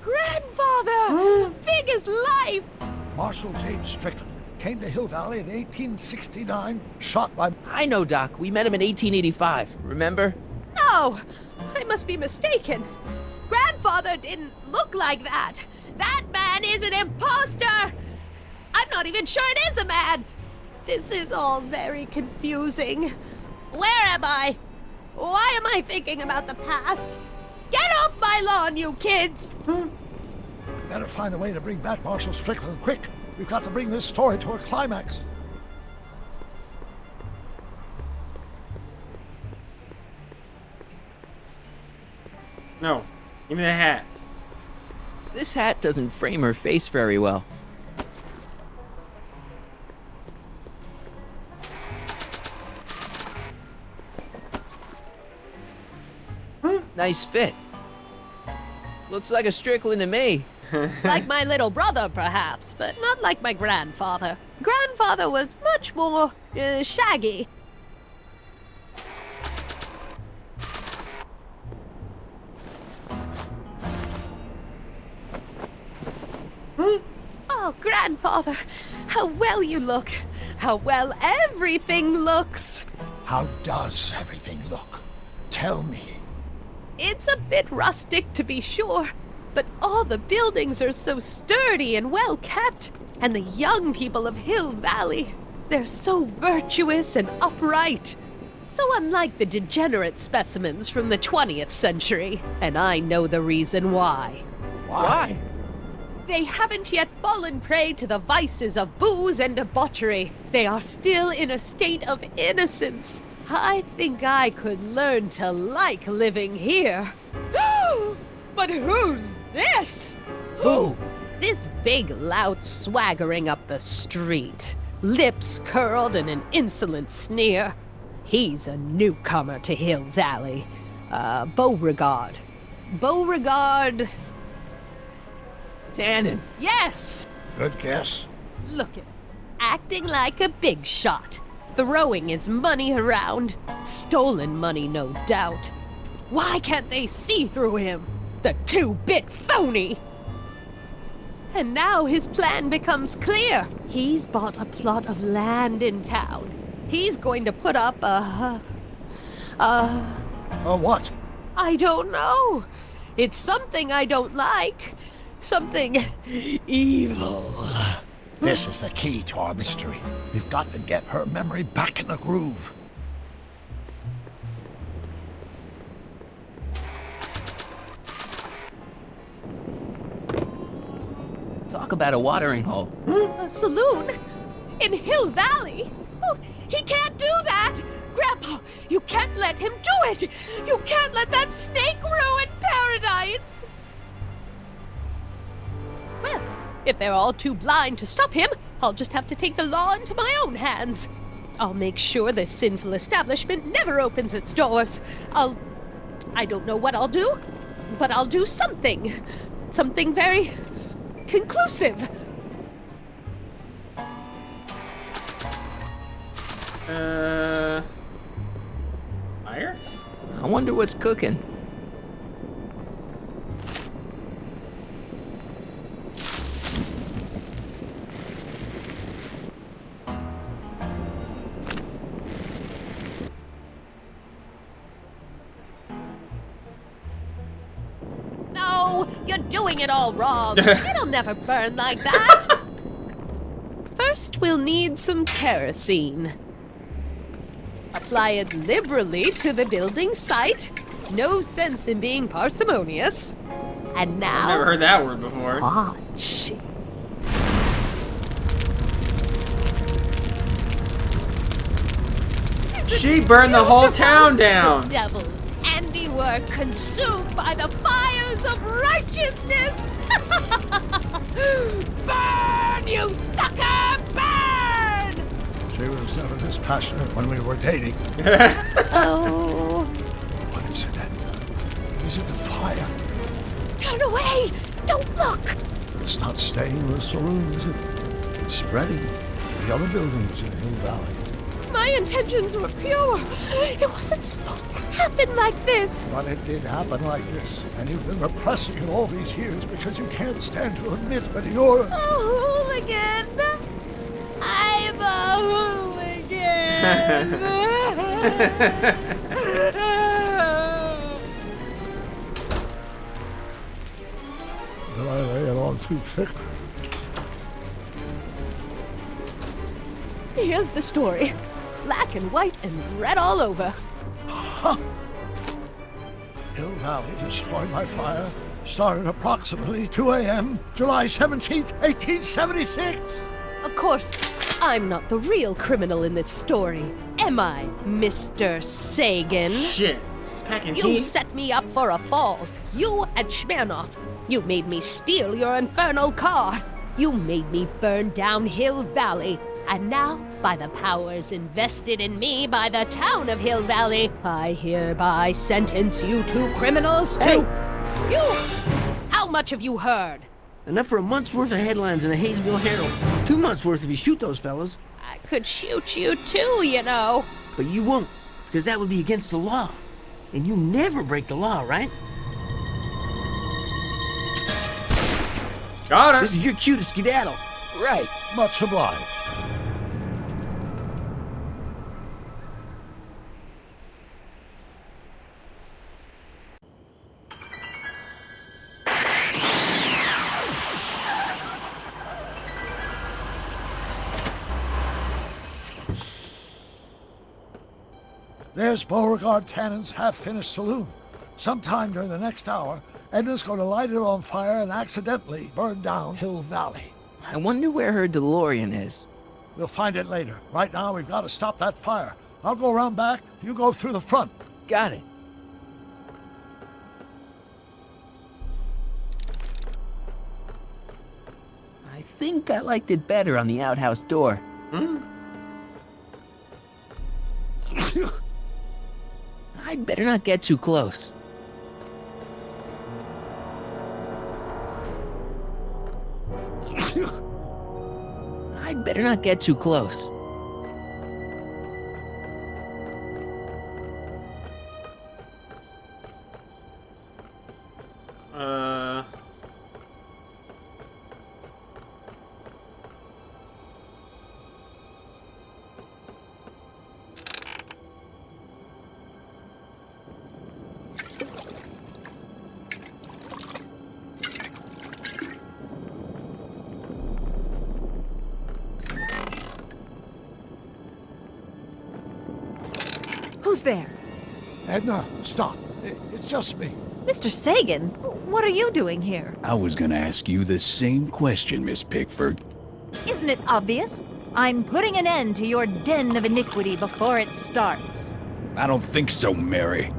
Grandfather! Big as life! Marshal James Strickland came to Hill Valley in 1869, shot by... I know, Doc. We met him in 1885. Remember? No! I must be mistaken. Grandfather didn't look like that. That man is an imposter! I'm not even sure it is a man! This is all very confusing. Where am I? Why am I thinking about the past? Get off my lawn, you kids! Better find a way to bring back Marshal Strickland quick. We've got to bring this story to a climax. No. Give me the hat. This hat doesn't frame her face very well. Nice fit. Looks like a Strickland to me. Like my little brother, perhaps, but not like my grandfather. Grandfather was much more shaggy. Oh, Grandfather, how well you look. How well everything looks. How does everything look? Tell me. It's a bit rustic, to be sure, but all the buildings are so sturdy and well kept. And the young people of Hill Valley, they're so virtuous and upright. So unlike the degenerate specimens from the 20th century. And I know the reason why. Why? They haven't yet fallen prey to the vices of booze and debauchery. They are still in a state of innocence. I think I could learn to like living here. But who's this? Who? This big lout swaggering up the street, lips curled in an insolent sneer. He's a newcomer to Hill Valley. Beauregard. Beauregard... Tannen. Yes! Good guess. Look at him, acting like a big shot, throwing his money around. Stolen money, no doubt. Why can't they see through him? The two-bit phony! And now his plan becomes clear. He's bought a plot of land in town. He's going to put up a what? I don't know. It's something I don't like. Something evil. This is the key to our mystery. We've got to get her memory back in the groove. Talk about a watering hole. A saloon? In Hill Valley? Oh, he can't do that! Grandpa, you can't let him do it! You can't let that snake ruin paradise! Well, if they're all too blind to stop him, I'll just have to take the law into my own hands. I'll make sure this sinful establishment never opens its doors. I don't know what I'll do, but I'll do something. Something very conclusive. Fire? I wonder what's cooking. No, you're doing it all wrong. It'll never burn like that. First, we'll need some kerosene. Apply it liberally to the building site. No sense in being parsimonious. And now... I've never heard that word before. Watch. She burned the whole town down. The devil's handiwork consumed by the fires of righteousness. Burn, you sucker, burn! She was never this passionate when we were dating. Oh. What is it, Edna? Is it the fire? Turn away! Don't look! It's not staying in the saloon, is it? It's spreading to the other buildings in Hill Valley. My intentions were pure. It wasn't supposed to happen like this. But it did happen like this. And you've been repressing it all these years because you can't stand to admit that you're... A hooligan! I'm a hooligan! Did I lay it on too thick? Here's the story. Black and white and red all over. Huh. Hill Valley destroyed by fire. Started approximately 2 a.m., July 17th, 1876. Of course, I'm not the real criminal in this story. Am I, Mr. Sagan? Shit. She's packing You heat. set me up for a fall. You and Smirnoff. You made me steal your infernal car. You made me burn down Hill Valley. And now, by the powers invested in me by the town of Hill Valley, I hereby sentence you two criminals to... Hey! You! How much have you heard? Enough for a month's worth of headlines in the Hayesville Herald. 2 months' worth if you shoot those fellas. I could shoot you too, you know. But you won't, because that would be against the law. And you never break the law, right? Got her. This is your cue to skedaddle. Right. Much obliged. There's Beauregard Tannen's half-finished saloon. Sometime during the next hour, Edna's going to light it on fire and accidentally burn down Hill Valley. I wonder where her DeLorean is. We'll find it later. Right now, we've got to stop that fire. I'll go around back. You go through the front. Got it. I think I liked it better on the outhouse door. I'd better not get too close. I'd better not get too close. Who's there? Edna, stop. It's just me. Mr. Sagan, What are you doing here? I was gonna ask you the same question, Miss Pickford. Isn't it obvious? I'm putting an end to your den of iniquity before it starts. I don't think so, Mary.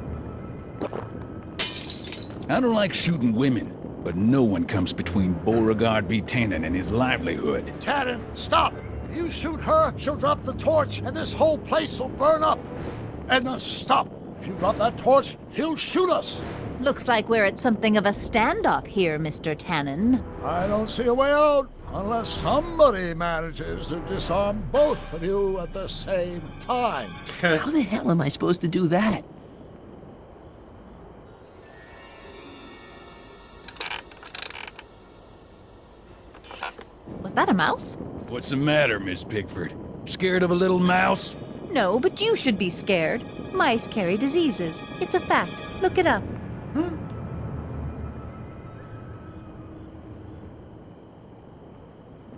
I don't like shooting women, but no one comes between Beauregard B. Tannen and his livelihood. Tannen, stop! If you shoot her, she'll drop the torch, and this whole place will burn up. Edna, stop! If you drop that torch, he'll shoot us! Looks like we're at something of a standoff here, Mr. Tannen. I don't see a way out, unless somebody manages to disarm both of you at the same time. How the hell am I supposed to do that? Was that a mouse? What's the matter, Miss Pickford? Scared of a little mouse? No, but you should be scared. Mice carry diseases. It's a fact. Look it up.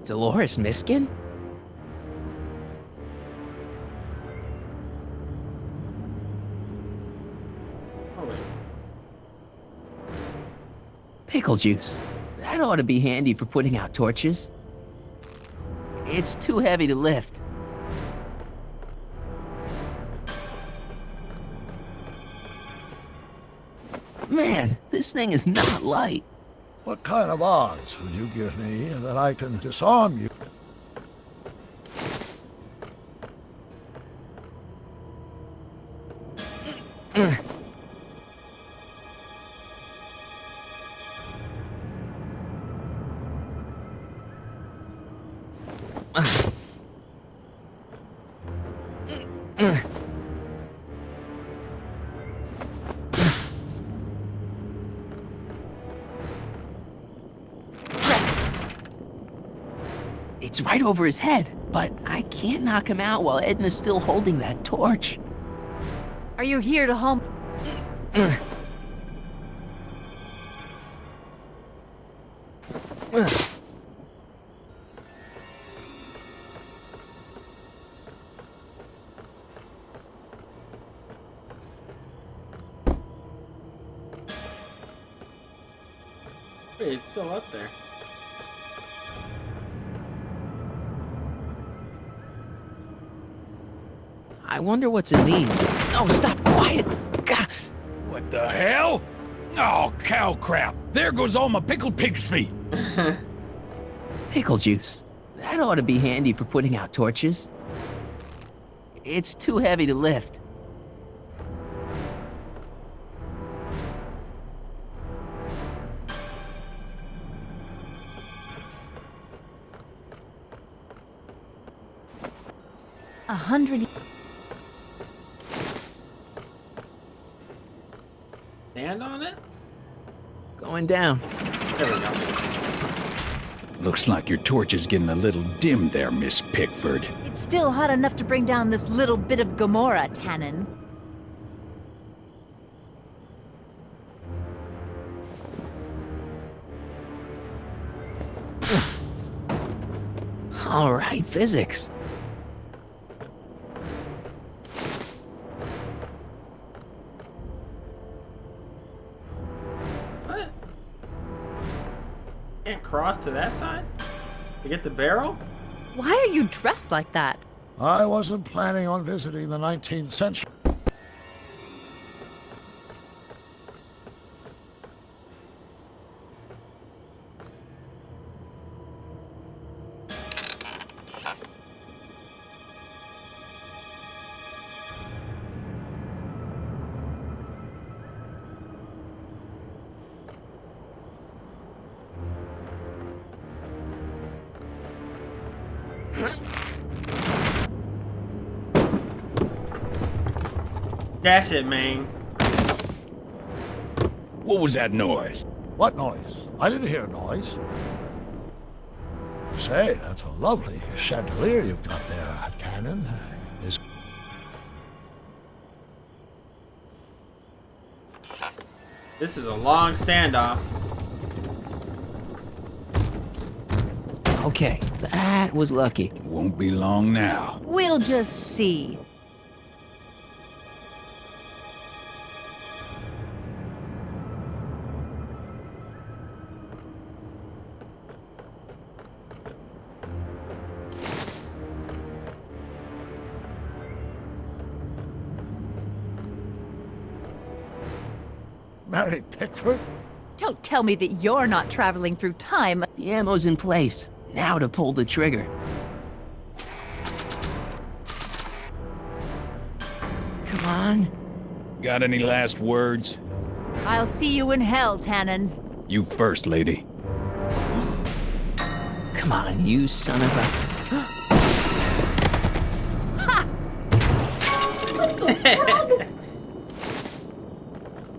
Dolores Miskin? Pickle juice. That ought to be handy for putting out torches. It's too heavy to lift. Man, this thing is not light. What kind of odds will you give me that I can disarm you? It's right over his head, but I can't knock him out while Edna's still holding that torch. Are you here to home? Wait, it's still up there. I wonder what's in these. Oh, stop, quiet! God. What the hell? Oh, cow crap! There goes all my pickled pig's feet! Pickle juice. That ought to be handy for putting out torches. It's too heavy to lift. $100. Stand on it? Going down. There we go. Looks like your torch is getting a little dim there, Miss Pickford. It's still hot enough to bring down this little bit of Gomorrah, Tannen. All right, physics. What? Can't cross to that side? To get the barrel? Why are you dressed like that? I wasn't planning on visiting the 19th century. That's it, man. What was that noise? What noise? I didn't hear a noise. Say, that's a lovely chandelier you've got there, Tannen. This is a long standoff. Okay, that was lucky. Won't be long now. We'll just see. Mary Pickford? Don't tell me that you're not traveling through time. The ammo's in place. Now to pull the trigger. Come on. Got any last words? I'll see you in hell, Tannen. You first, lady. Come on, you son of a...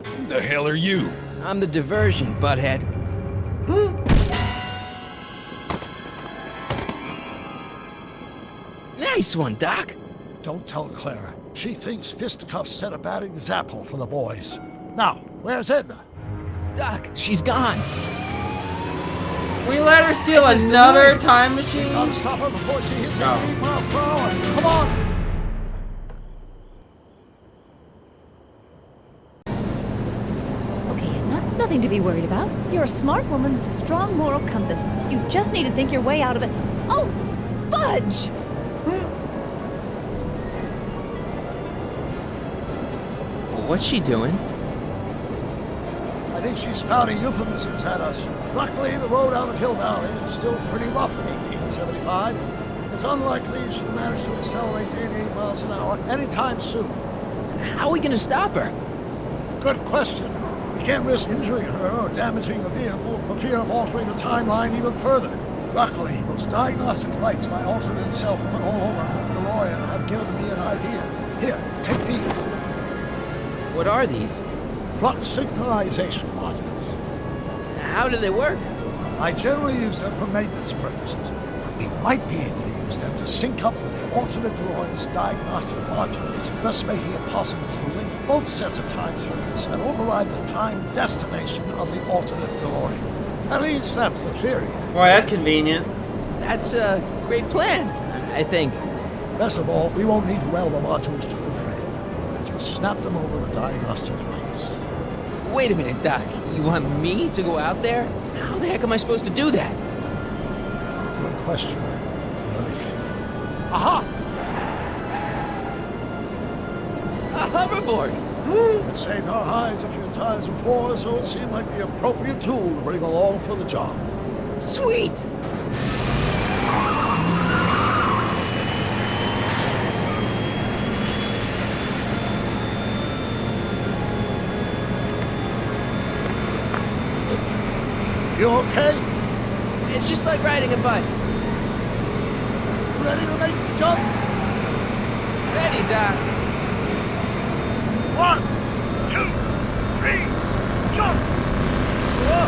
Who the hell are you? I'm the diversion, butthead. Nice one, Doc. Don't tell Clara. She thinks fisticuffs set a bad example for the boys. Now, where's Edna? Doc, she's gone. We let her steal another time machine? Gotta stop her before she hits 8 Oh. miles per hour. Come on! Okay, nothing to be worried about. You're a smart woman with a strong moral compass. You just need to think your way out of it. Oh, fudge! What's she doing? I think she's spouting euphemisms at us. Luckily, the road out of Hill Valley is still pretty rough in 1875. It's unlikely she'll manage to accelerate to 88 miles an hour anytime soon. How are we gonna stop her? Good question. We can't risk injuring her or damaging the vehicle for fear of altering the timeline even further. Luckily, those diagnostic lights my alternate self put all over the DeLorean have given me an idea. Here, take these. What are these? Flux synchronization modules. How do they work? I generally use them for maintenance purposes, but we might be able to use them to sync up with the alternate DeLorean's diagnostic modules, thus making it possible to link both sets of time circuits and override the time destination of the alternate DeLorean. At least that's the theory. Boy, that's convenient. That's a great plan, I think. Best of all, we won't need to weld the modules to the frame. We'll just snap them over the diagnostic lights. Wait a minute, Doc. You want me to go out there? How the heck am I supposed to do that? Good question. Let me think. Aha! A hoverboard! It saved our hides a few times before, so it seemed like the appropriate tool to bring along for the job. Sweet! You okay? It's just like riding a bike. Ready to make the jump? Ready, Doc. 1, 2, 3, jump! Whoa!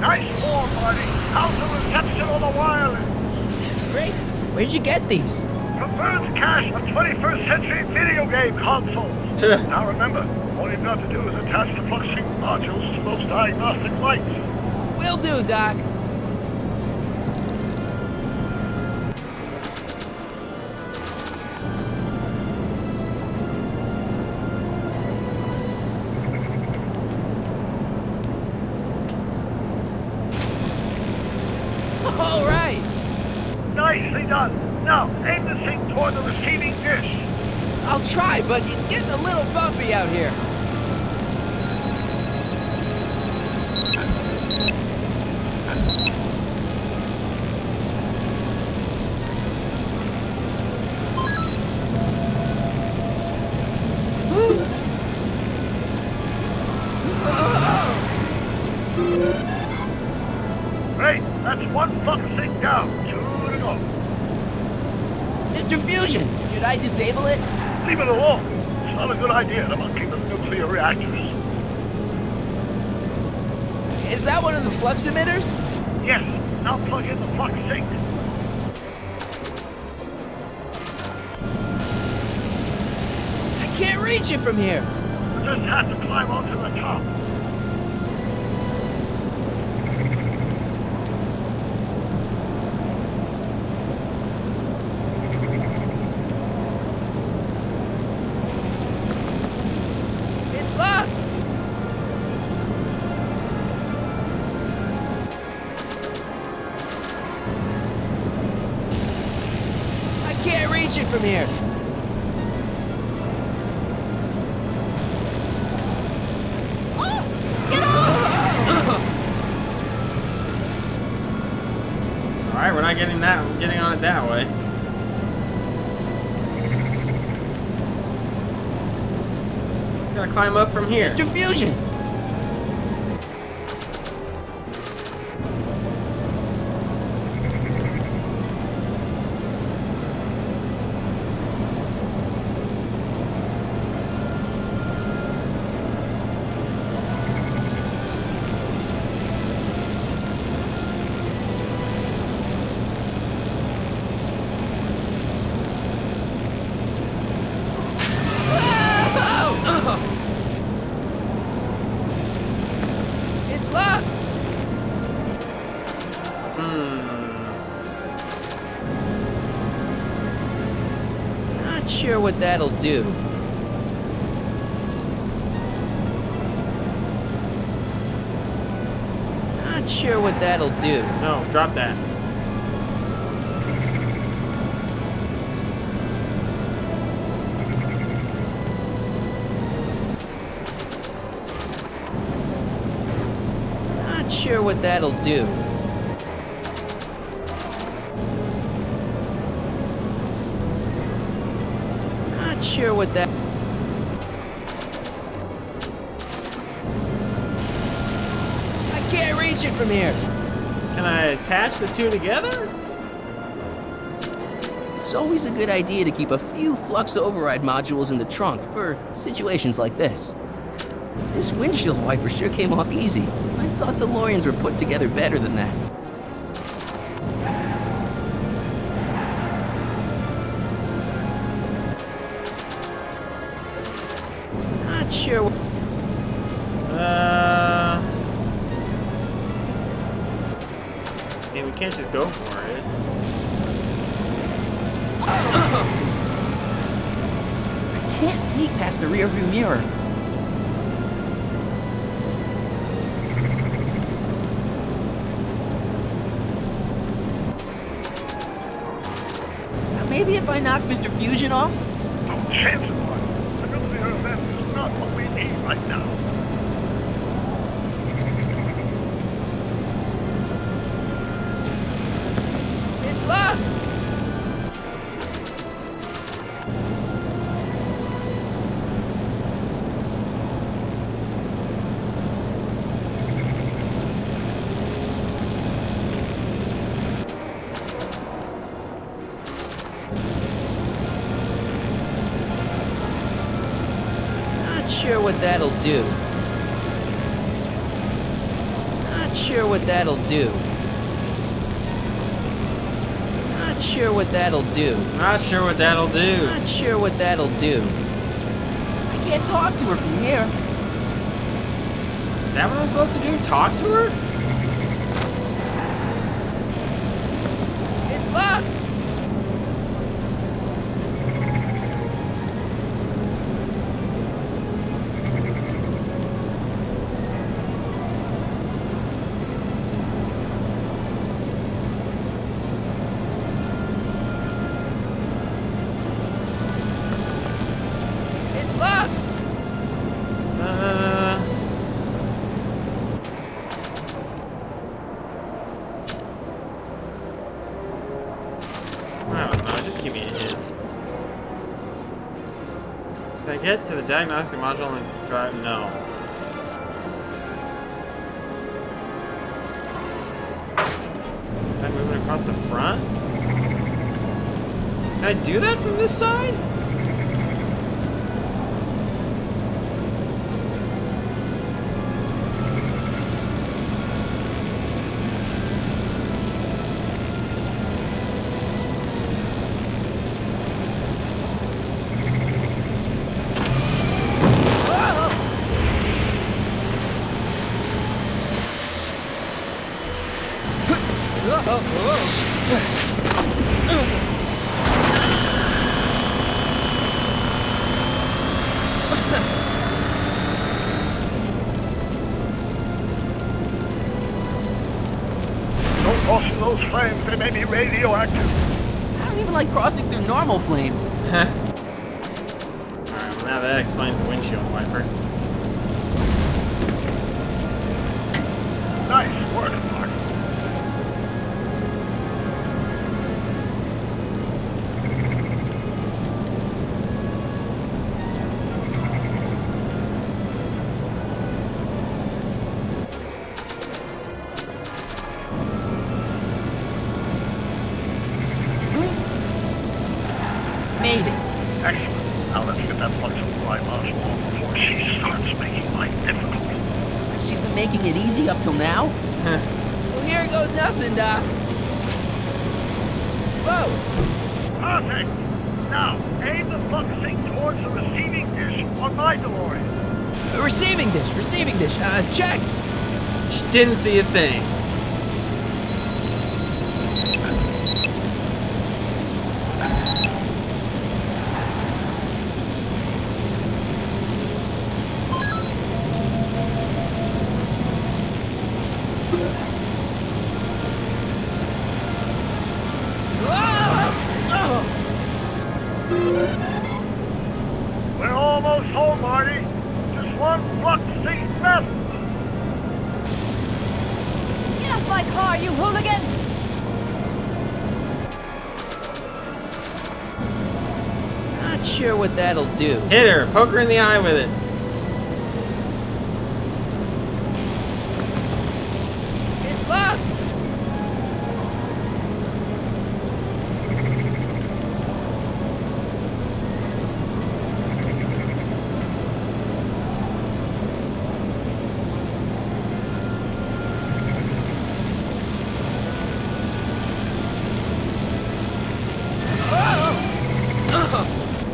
Nice form, buddy. How's the reception on the wireless? Great. Where'd you get these? From Bird's Cache, a 21st century video game console. Now remember, all you've got to do is attach the flux sync modules to those diagnostic lights. Will do, Doc. All right. Nicely done. Now, aim the sync toward the receiving dish. I'll try, but it's getting a little bumpy out here. Great, that's one flux sync down. 2 to go. Mr. Fusion, should I disable it? Leave it alone. It's not a good idea to monkey with nuclear reactors. Is that one of the flux emitters? Yes, now plug in the flux sync. I can't reach it from here. You just have to climb onto the top. It's locked. I can't reach it from here. that way. Gotta climb up from here. Mr. Fusion! It's locked! Not sure what that'll do. Not sure what that'll do. No, drop that. Not sure what that'll do. Not sure what that... I can't reach it from here. Can I attach the two together? It's always a good idea to keep a few flux override modules in the trunk for situations like this. This windshield wiper sure came off easy. I thought DeLoreans were put together better than that. Not sure. Yeah, we can't just go for it. I can't sneak past the rearview mirror. Maybe if I knock Mr. Fusion off? No chance of it. A nuclear event is not what we need right now. It's locked! Not sure what that'll do. Not sure what that'll do. Not sure what that'll do. Not sure what that'll do. Not sure what that'll do. I can't talk to her from here. Is that what I'm supposed to do? Talk to her? It's locked! It's locked! I don't know, just give me a hint. Can I get to the diagnostic module and drive? No. Am I moving across the front? Can I do that from this side? Don't cross through those flames, they may be radioactive. I don't even like crossing through normal flames. Alright, well now that explains the windshield wiper. Nice word, Mark. made it. Excellent. Now let's get that flux supply mouse off before she starts making life difficult. She's been making it easy up till now? Well, here goes nothing, Doc. Whoa! Perfect. Now, aim the focusing towards the receiving dish on my DeLorean. Receiving dish, check! She didn't see a thing. We're almost home, Marty. Just one flux sync left. Get off my car, you hooligan! Not sure what that'll do. Hit her. Poke her in the eye with it. It's locked!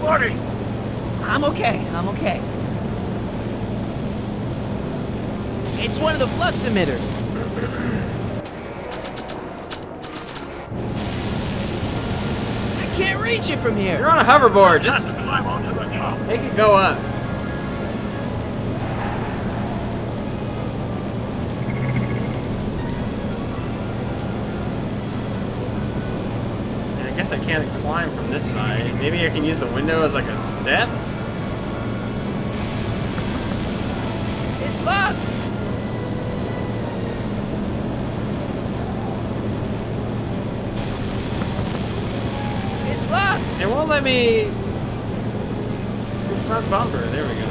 Marty! I'm okay. It's one of the flux emitters. I can't reach it from here. You're on a hoverboard. Just Climb onto the top. make it go up. I guess I can't climb from this side. Maybe I can use the window as like a step? It's locked! It's locked! It won't let me... do front bumper. There we go.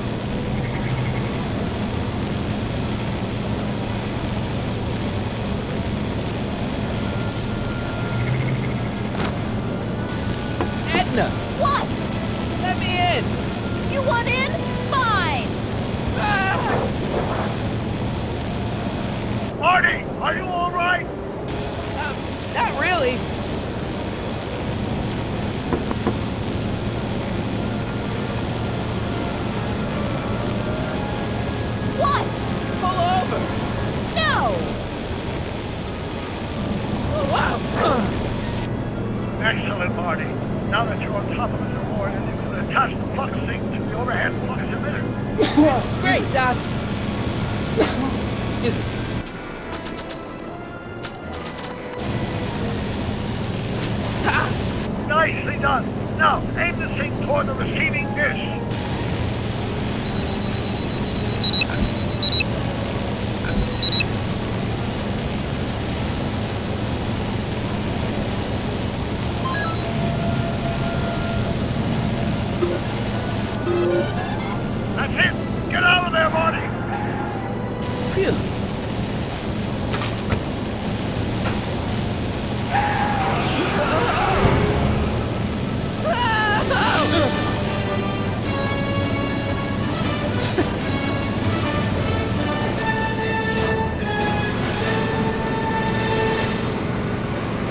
Edna! What? Let me in! You want in? Fine! Marty, are you all right? Not really. What? Pull over! No! Oh, wow! Excellent, Marty. Now that you're on top of the DeLorean, you can attach the flux sync to the overhead flux emitter. Great, Doc. Nicely done. Now, aim the sync toward the receiving dish. That's it. Get out of there, Marty. Phew.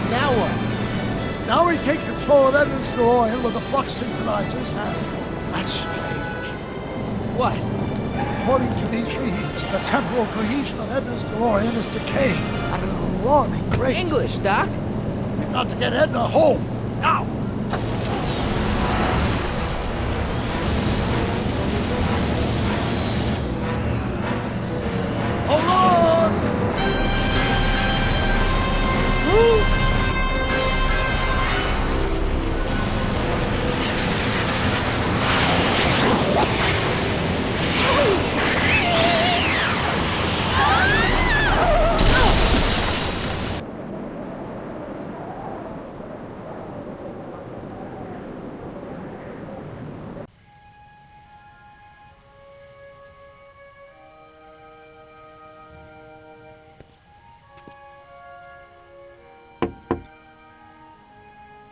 Now what? Now we take control of Edmund's DeLorean with the flux synchronizers, and that's strange. What? According to these readings, the temporal cohesion of Edna's DeLorean is decaying at an alarming rate. English, Doc. We've got to get Edna home, now! Hold on! Woo!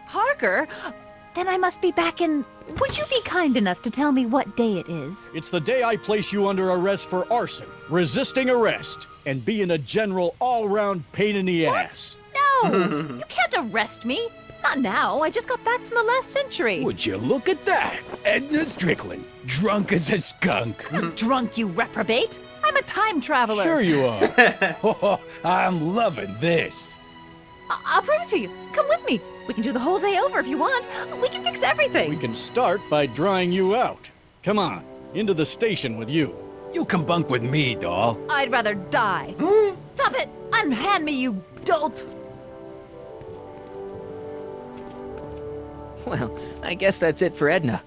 Parker, Then I must be back in... Would you be kind enough to tell me what day it is? It's the day I place you under arrest for arson, resisting arrest, and being a general all-round pain in the ass. No! You can't arrest me. Not now. I just got back from the last century. Would you look at that? Edna Strickland, drunk as a skunk. I'm not drunk, you reprobate. I'm a time traveler. Sure you are. Oh, I'm loving this. I'll prove it to you. Come with me. We can do the whole day over if you want. We can fix everything. We can start by drying you out. Come on, into the station with you. You come bunk with me, doll. I'd rather die. Stop it! Unhand me, you dolt! Well, I guess that's it for Edna.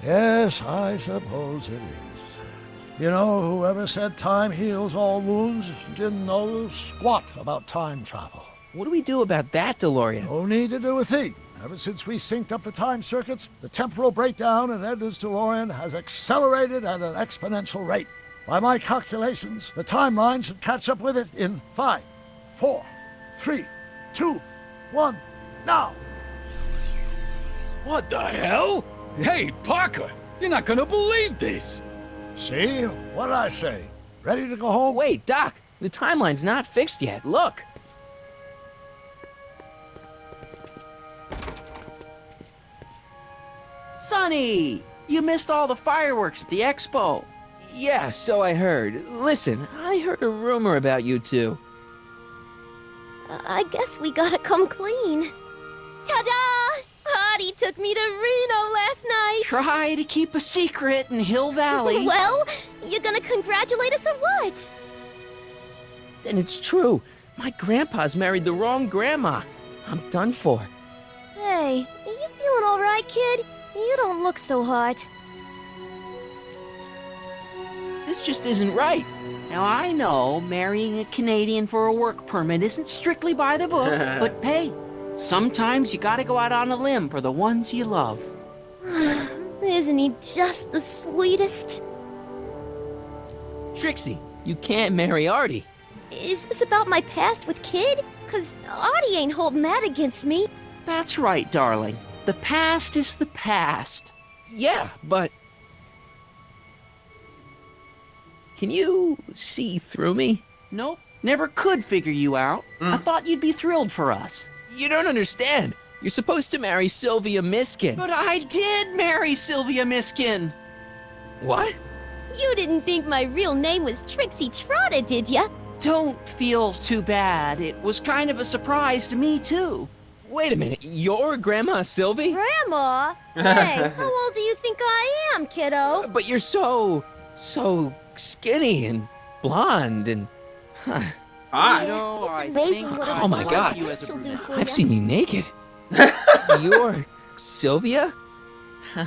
Yes, I suppose it is. You know, whoever said time heals all wounds didn't know squat about time travel. What do we do about that, DeLorean? No need to do a thing. Ever since we synced up the time circuits, the temporal breakdown in Edna's DeLorean has accelerated at an exponential rate. By my calculations, the timeline should catch up with it in 5, 4, 3, 2, 1, now! What the hell? Hey, Parker, you're not gonna believe this. See? What did I say? Ready to go home? Wait, Doc, the timeline's not fixed yet. Look. Sonny, you missed all the fireworks at the expo. Yeah, so I heard. Listen, I heard a rumor about you two. I guess we gotta come clean. Ta-da! Audie took me to Reno last night. Try to keep a secret in Hill Valley. Well, you gonna congratulate us or what? And it's true. My grandpa's married the wrong grandma. I'm done for. Hey, are you feeling all right, kid? You don't look so hot. This just isn't right. Now, I know marrying a Canadian for a work permit isn't strictly by the book, but hey, sometimes you gotta go out on a limb for the ones you love. Isn't he just the sweetest? Trixie, you can't marry Artie. Is this about my past with Kid? 'Cause Artie ain't holding that against me. That's right, darling. The past is the past. Yeah, but... Can you see through me? Nope, never could figure you out. I thought you'd be thrilled for us. You don't understand. You're supposed to marry Sylvia Miskin. But I did marry Sylvia Miskin. What? You didn't think my real name was Trixie Trotter, did ya? Don't feel too bad. It was kind of a surprise to me, too. Wait a minute, you're Grandma Sylvie? Grandma? Hey, how old do you think I am, kiddo? But you're so skinny and blonde and... You know, I think what Oh my God, she'll do for I've ya. seen you naked. You're Sylvia?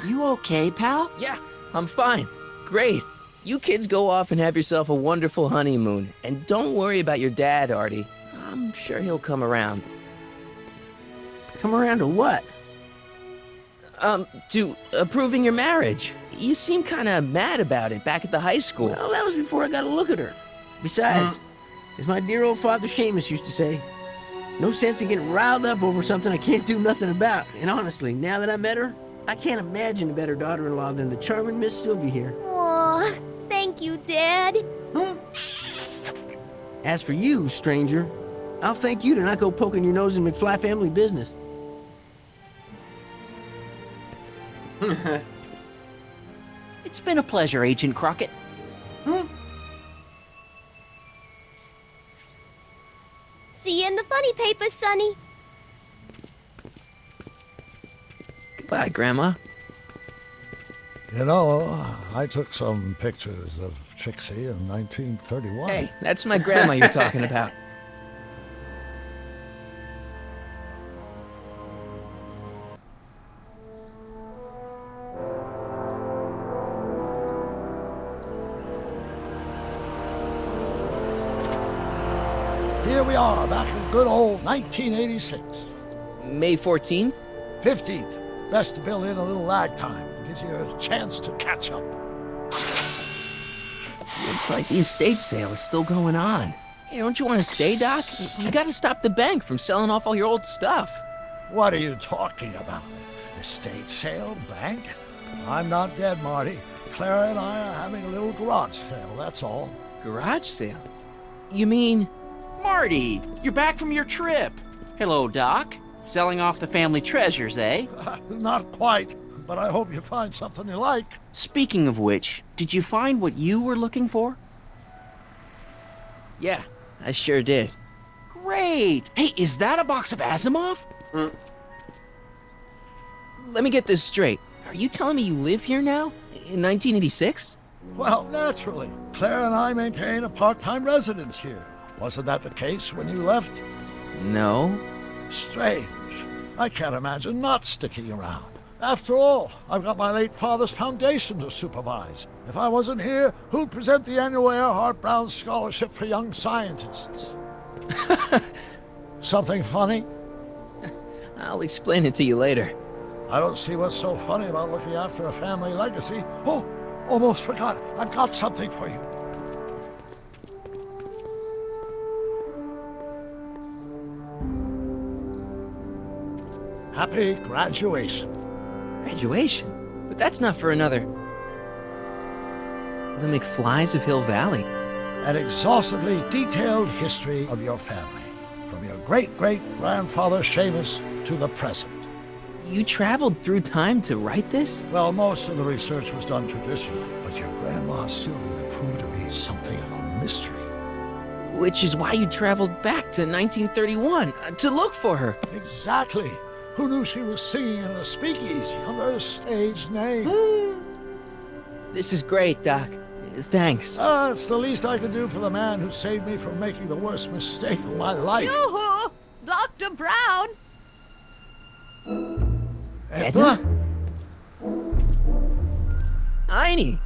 You okay, pal? Yeah, I'm fine. Great. You kids go off and have yourself a wonderful honeymoon. And don't worry about your dad, Artie. I'm sure he'll come around. Come around to what? To approving your marriage. You seem kind of mad about it back at the high school. Well, that was before I got a look at her. Besides, as my dear old father Seamus used to say, no sense in getting riled up over something I can't do nothing about. And honestly, now that I met her, I can't imagine a better daughter-in-law than the charming Miss Sylvia here. Aw, thank you, Dad. As for you, stranger, I'll thank you to not go poking your nose in McFly family business. It's been a pleasure, Agent Crockett. See you in the funny paper, Sonny. Goodbye, Grandma. You know, I took some pictures of Trixie in 1931. Hey, that's my grandma you're talking about. Here we are, back in good old 1986. May 14th? 15th. Best to build in a little lag time. Gives you a chance to catch up. Looks like the estate sale is still going on. Hey, don't you want to stay, Doc? You gotta stop the bank from selling off all your old stuff. What are you talking about? Estate sale, bank? I'm not dead, Marty. Clara and I are having a little garage sale, that's all. Garage sale? You mean... Marty, you're back from your trip. Hello, Doc. Selling off the family treasures, eh? Not quite, but I hope you find something you like. Speaking of which, did you find what you were looking for? Yeah, I sure did. Great! Hey, is that a box of Asimov? Let me get this straight. Are you telling me you live here now? In 1986? Well, naturally. Claire and I maintain a part-time residence here. Wasn't that the case when you left? No. Strange. I can't imagine not sticking around. After all, I've got my late father's foundation to supervise. If I wasn't here, who'd present the annual Earhart Brown Scholarship for Young Scientists? Something funny? I'll explain it to you later. I don't see what's so funny about looking after a family legacy. Oh, almost forgot. I've got something for you. Happy graduation. Graduation? But that's not for another... The McFlys of Hill Valley. An exhaustively detailed history of your family, from your great-great-grandfather Seamus to the present. You traveled through time to write this? Well, most of the research was done traditionally, but your grandma Sylvia proved to be something of a mystery. Which is why you traveled back to 1931, to look for her. Exactly. Who knew she was singing in a speakeasy under a stage name? This is great, Doc. Thanks. It's the least I can do for the man who saved me from making the worst mistake of my life. Yoo-hoo! Dr. Brown! Edna? Heine!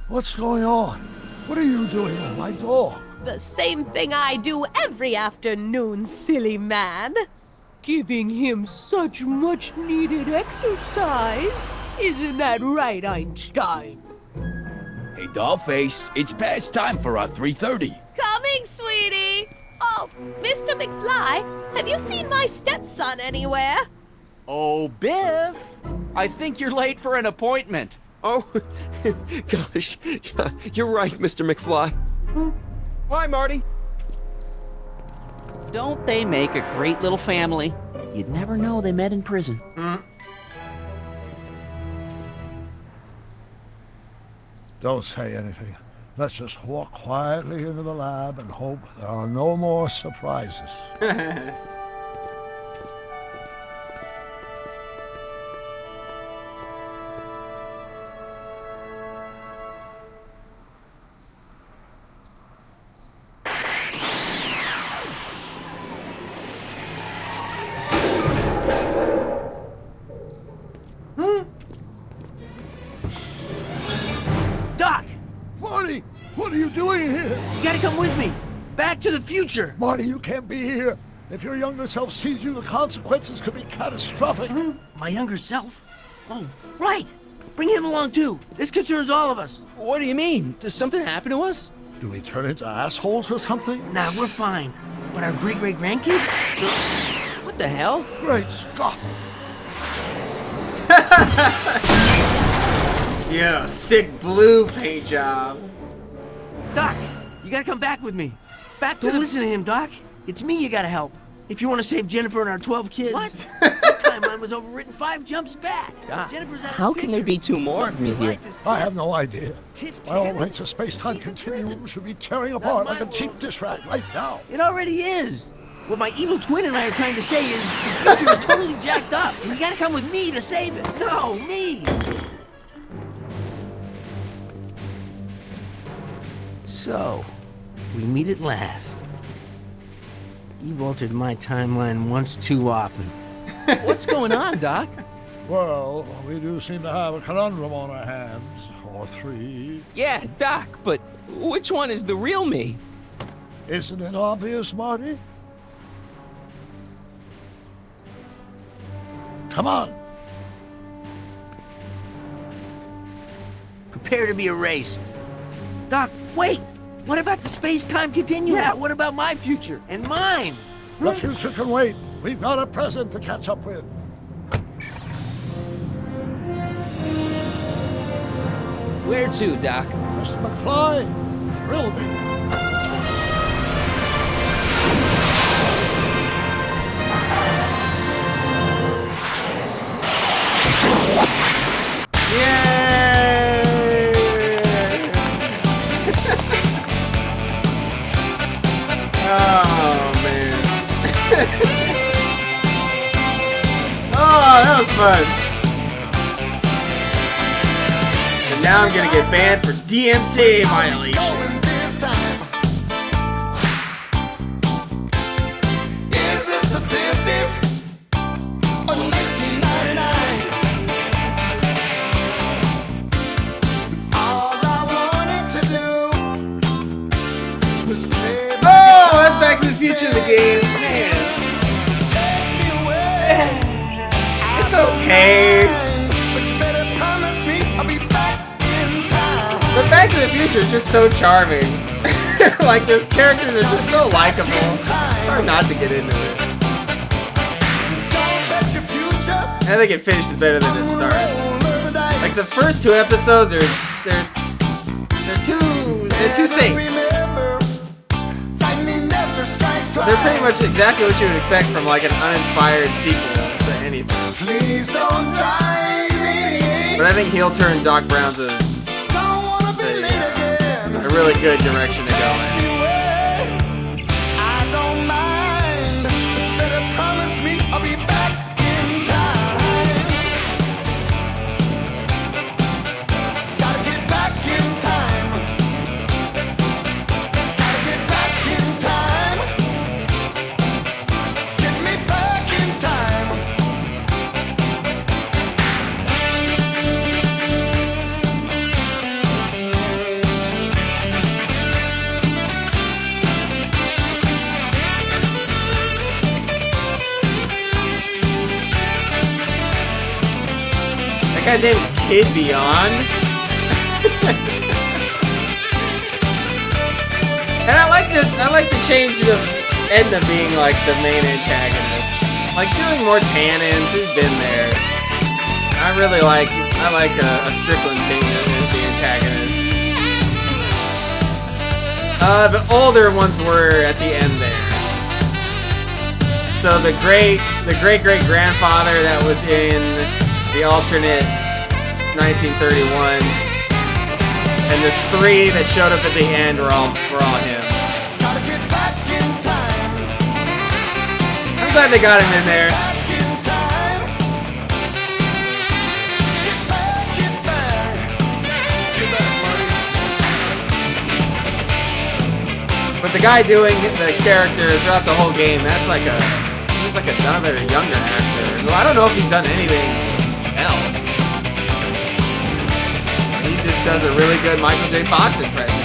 What's going on? What are you doing with my dog? The same thing I do every afternoon, silly man. Giving him such much-needed exercise. Isn't that right, Einstein? Hey, Dollface, it's past time for our 3:30. Coming, sweetie! Oh, Mr. McFly, have you seen my stepson anywhere? Oh, Biff! I think you're late for an appointment. Oh, gosh. You're right, Mr. McFly. Hi, Marty. Don't they make a great little family? You'd never know they met in prison. Don't say anything. Let's just walk quietly into the lab and hope there are no more surprises. Doc! Marty! What are you doing here? You gotta come with me! Back to the future! Marty, you can't be here. If your younger self sees you, the consequences could be catastrophic. My younger self? Oh, right! Bring him along too. This concerns all of us. What do you mean? Does something happen to us? Do we turn into assholes or something? Nah, we're fine. But our great-great-grandkids? What the hell? Great Scott! Yeah, sick blue paint job. Doc, you gotta come back with me. Don't listen to him, Doc. It's me you gotta help. If you want to save Jennifer and our 12 kids. What? That timeline was overwritten 5 jumps back. Jennifer's out How of the can there be 2 more of me here? I have no idea. My old rights of space-time continuum should be tearing apart like a cheap dish rag right now. It already is. What my evil twin and I are trying to say is the future is totally jacked up. And you gotta come with me to save it. No, me. So, we meet at last. You've altered my timeline once too often. What's going on, Doc? Well, we do seem to have a conundrum on our hands. Or 3. Yeah, Doc, but which one is the real me? Isn't it obvious, Marty? Come on. Prepare to be erased. Doc, wait! What about the space-time continuum? Yeah, what about my future? And mine? The future can wait. We've got a present to catch up with. Where to, Doc? Mr. McFly, thrill me. Oh, man. Oh, that was fun. And now I'm gonna get banned for DMCA violations. Is this the 50s or 1999? All I wanted to do was play. Oh, that's Back to the Future of the game. Man. It's okay. But Back to the Future is just so charming. Like, those characters are just so likable. It's hard not to get into it. I think it finishes better than it starts. Like, the first two episodes are they're too safe. They're pretty much exactly what you would expect from like an uninspired sequel to anything. But I think heel turn Doc Brown's a really good direction to go in. That guy's name is Kid Beyond. And I like the change of Edna being like the main antagonist. Like doing more tannins, who's been there. I like a Strickland being the antagonist. The older ones were at the end there. So the great grandfather that was in the alternate 1931, and the three that showed up at the end were all him. I'm glad they got him in there. But the guy doing the character throughout the whole game, he's like another younger actor. So I don't know if he's done anything else. He just does a really good Michael J. Fox impression.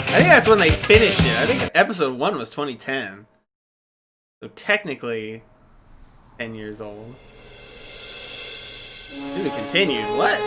I think that's when they finished it. I think episode 1 was 2010. So technically 10 years old. Dude, it continued. What?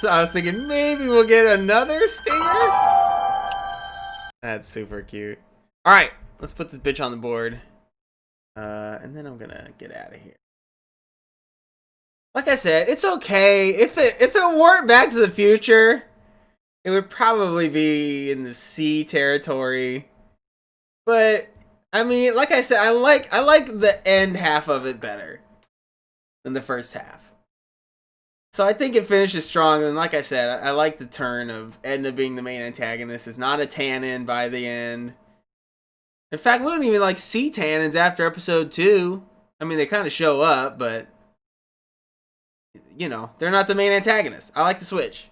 I was thinking maybe we'll get another stinger. That's super cute. All right, let's put this bitch on the board, and then I'm gonna get out of here. Like I said, it's okay. If it weren't Back to the Future, it would probably be in the C territory. But I mean, like I said, I like the end half of it better than the first half. So I think it finishes strong, and like I said, I like the turn of Edna being the main antagonist. It's not a Tannen by the end. In fact, we don't even like see Tannins after episode 2. I mean, they kind of show up, but you know, they're not the main antagonist. I like the Switch.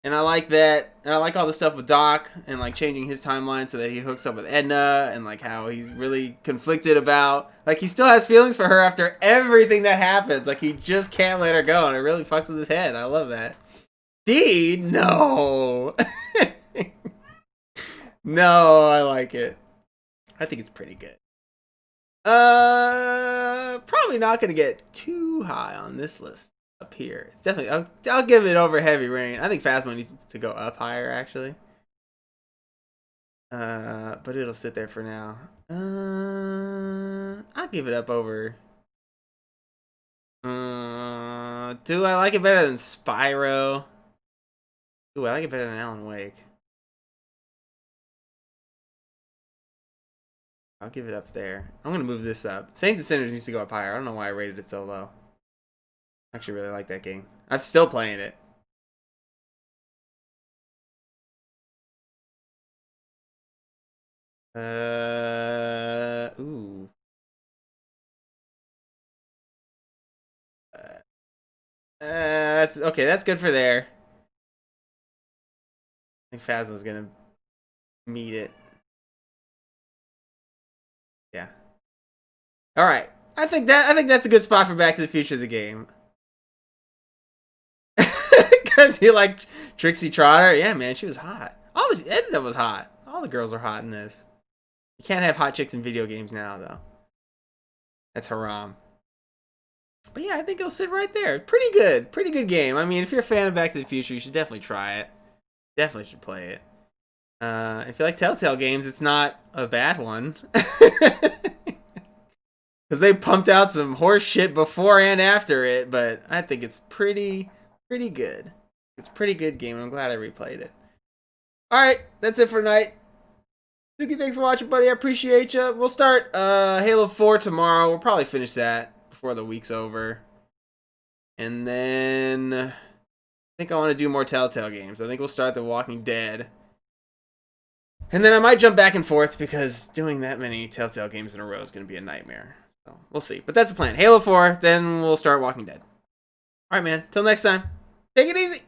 And I like that, and I like all the stuff with Doc, and like changing his timeline so that he hooks up with Edna, and like how he's really conflicted about, like he still has feelings for her after everything that happens, like he just can't let her go, and it really fucks with his head. I love that. D? No. No, I like it. I think it's pretty good. Probably not gonna get too high on this list. Up here, it's definitely. I'll give it over Heavy Rain. I think Phasmo needs to go up higher, actually. But it'll sit there for now. I'll give it up over. Do I like it better than Spyro? Ooh, I like it better than Alan Wake. I'll give it up there. I'm gonna move this up. Saints and Sinners needs to go up higher. I don't know why I rated it so low. I actually really like that game. I'm still playing it. Ooh. That's okay. That's good for there. I think Phasma's gonna meet it. Yeah. All right. I think that's a good spot for Back to the Future the game. Because he like Trixie Trotter. Yeah, man, she was hot. Edna was hot. All the girls are hot in this. You can't have hot chicks in video games now, though. That's haram. But yeah, I think it'll sit right there. Pretty good. Pretty good game. I mean, if you're a fan of Back to the Future, you should definitely try it. Definitely should play it. If you like Telltale games, it's not a bad one. Because they pumped out some horse shit before and after it, but I think it's pretty good. It's a pretty good game. I'm glad I replayed it. Alright, that's it for tonight. Suki, thanks for watching, buddy. I appreciate you. We'll start Halo 4 tomorrow. We'll probably finish that before the week's over. And then I think I want to do more Telltale games. I think we'll start The Walking Dead. And then I might jump back and forth because doing that many Telltale games in a row is going to be a nightmare. So we'll see. But that's the plan. Halo 4, then we'll start Walking Dead. Alright, man. Till next time. Take it easy.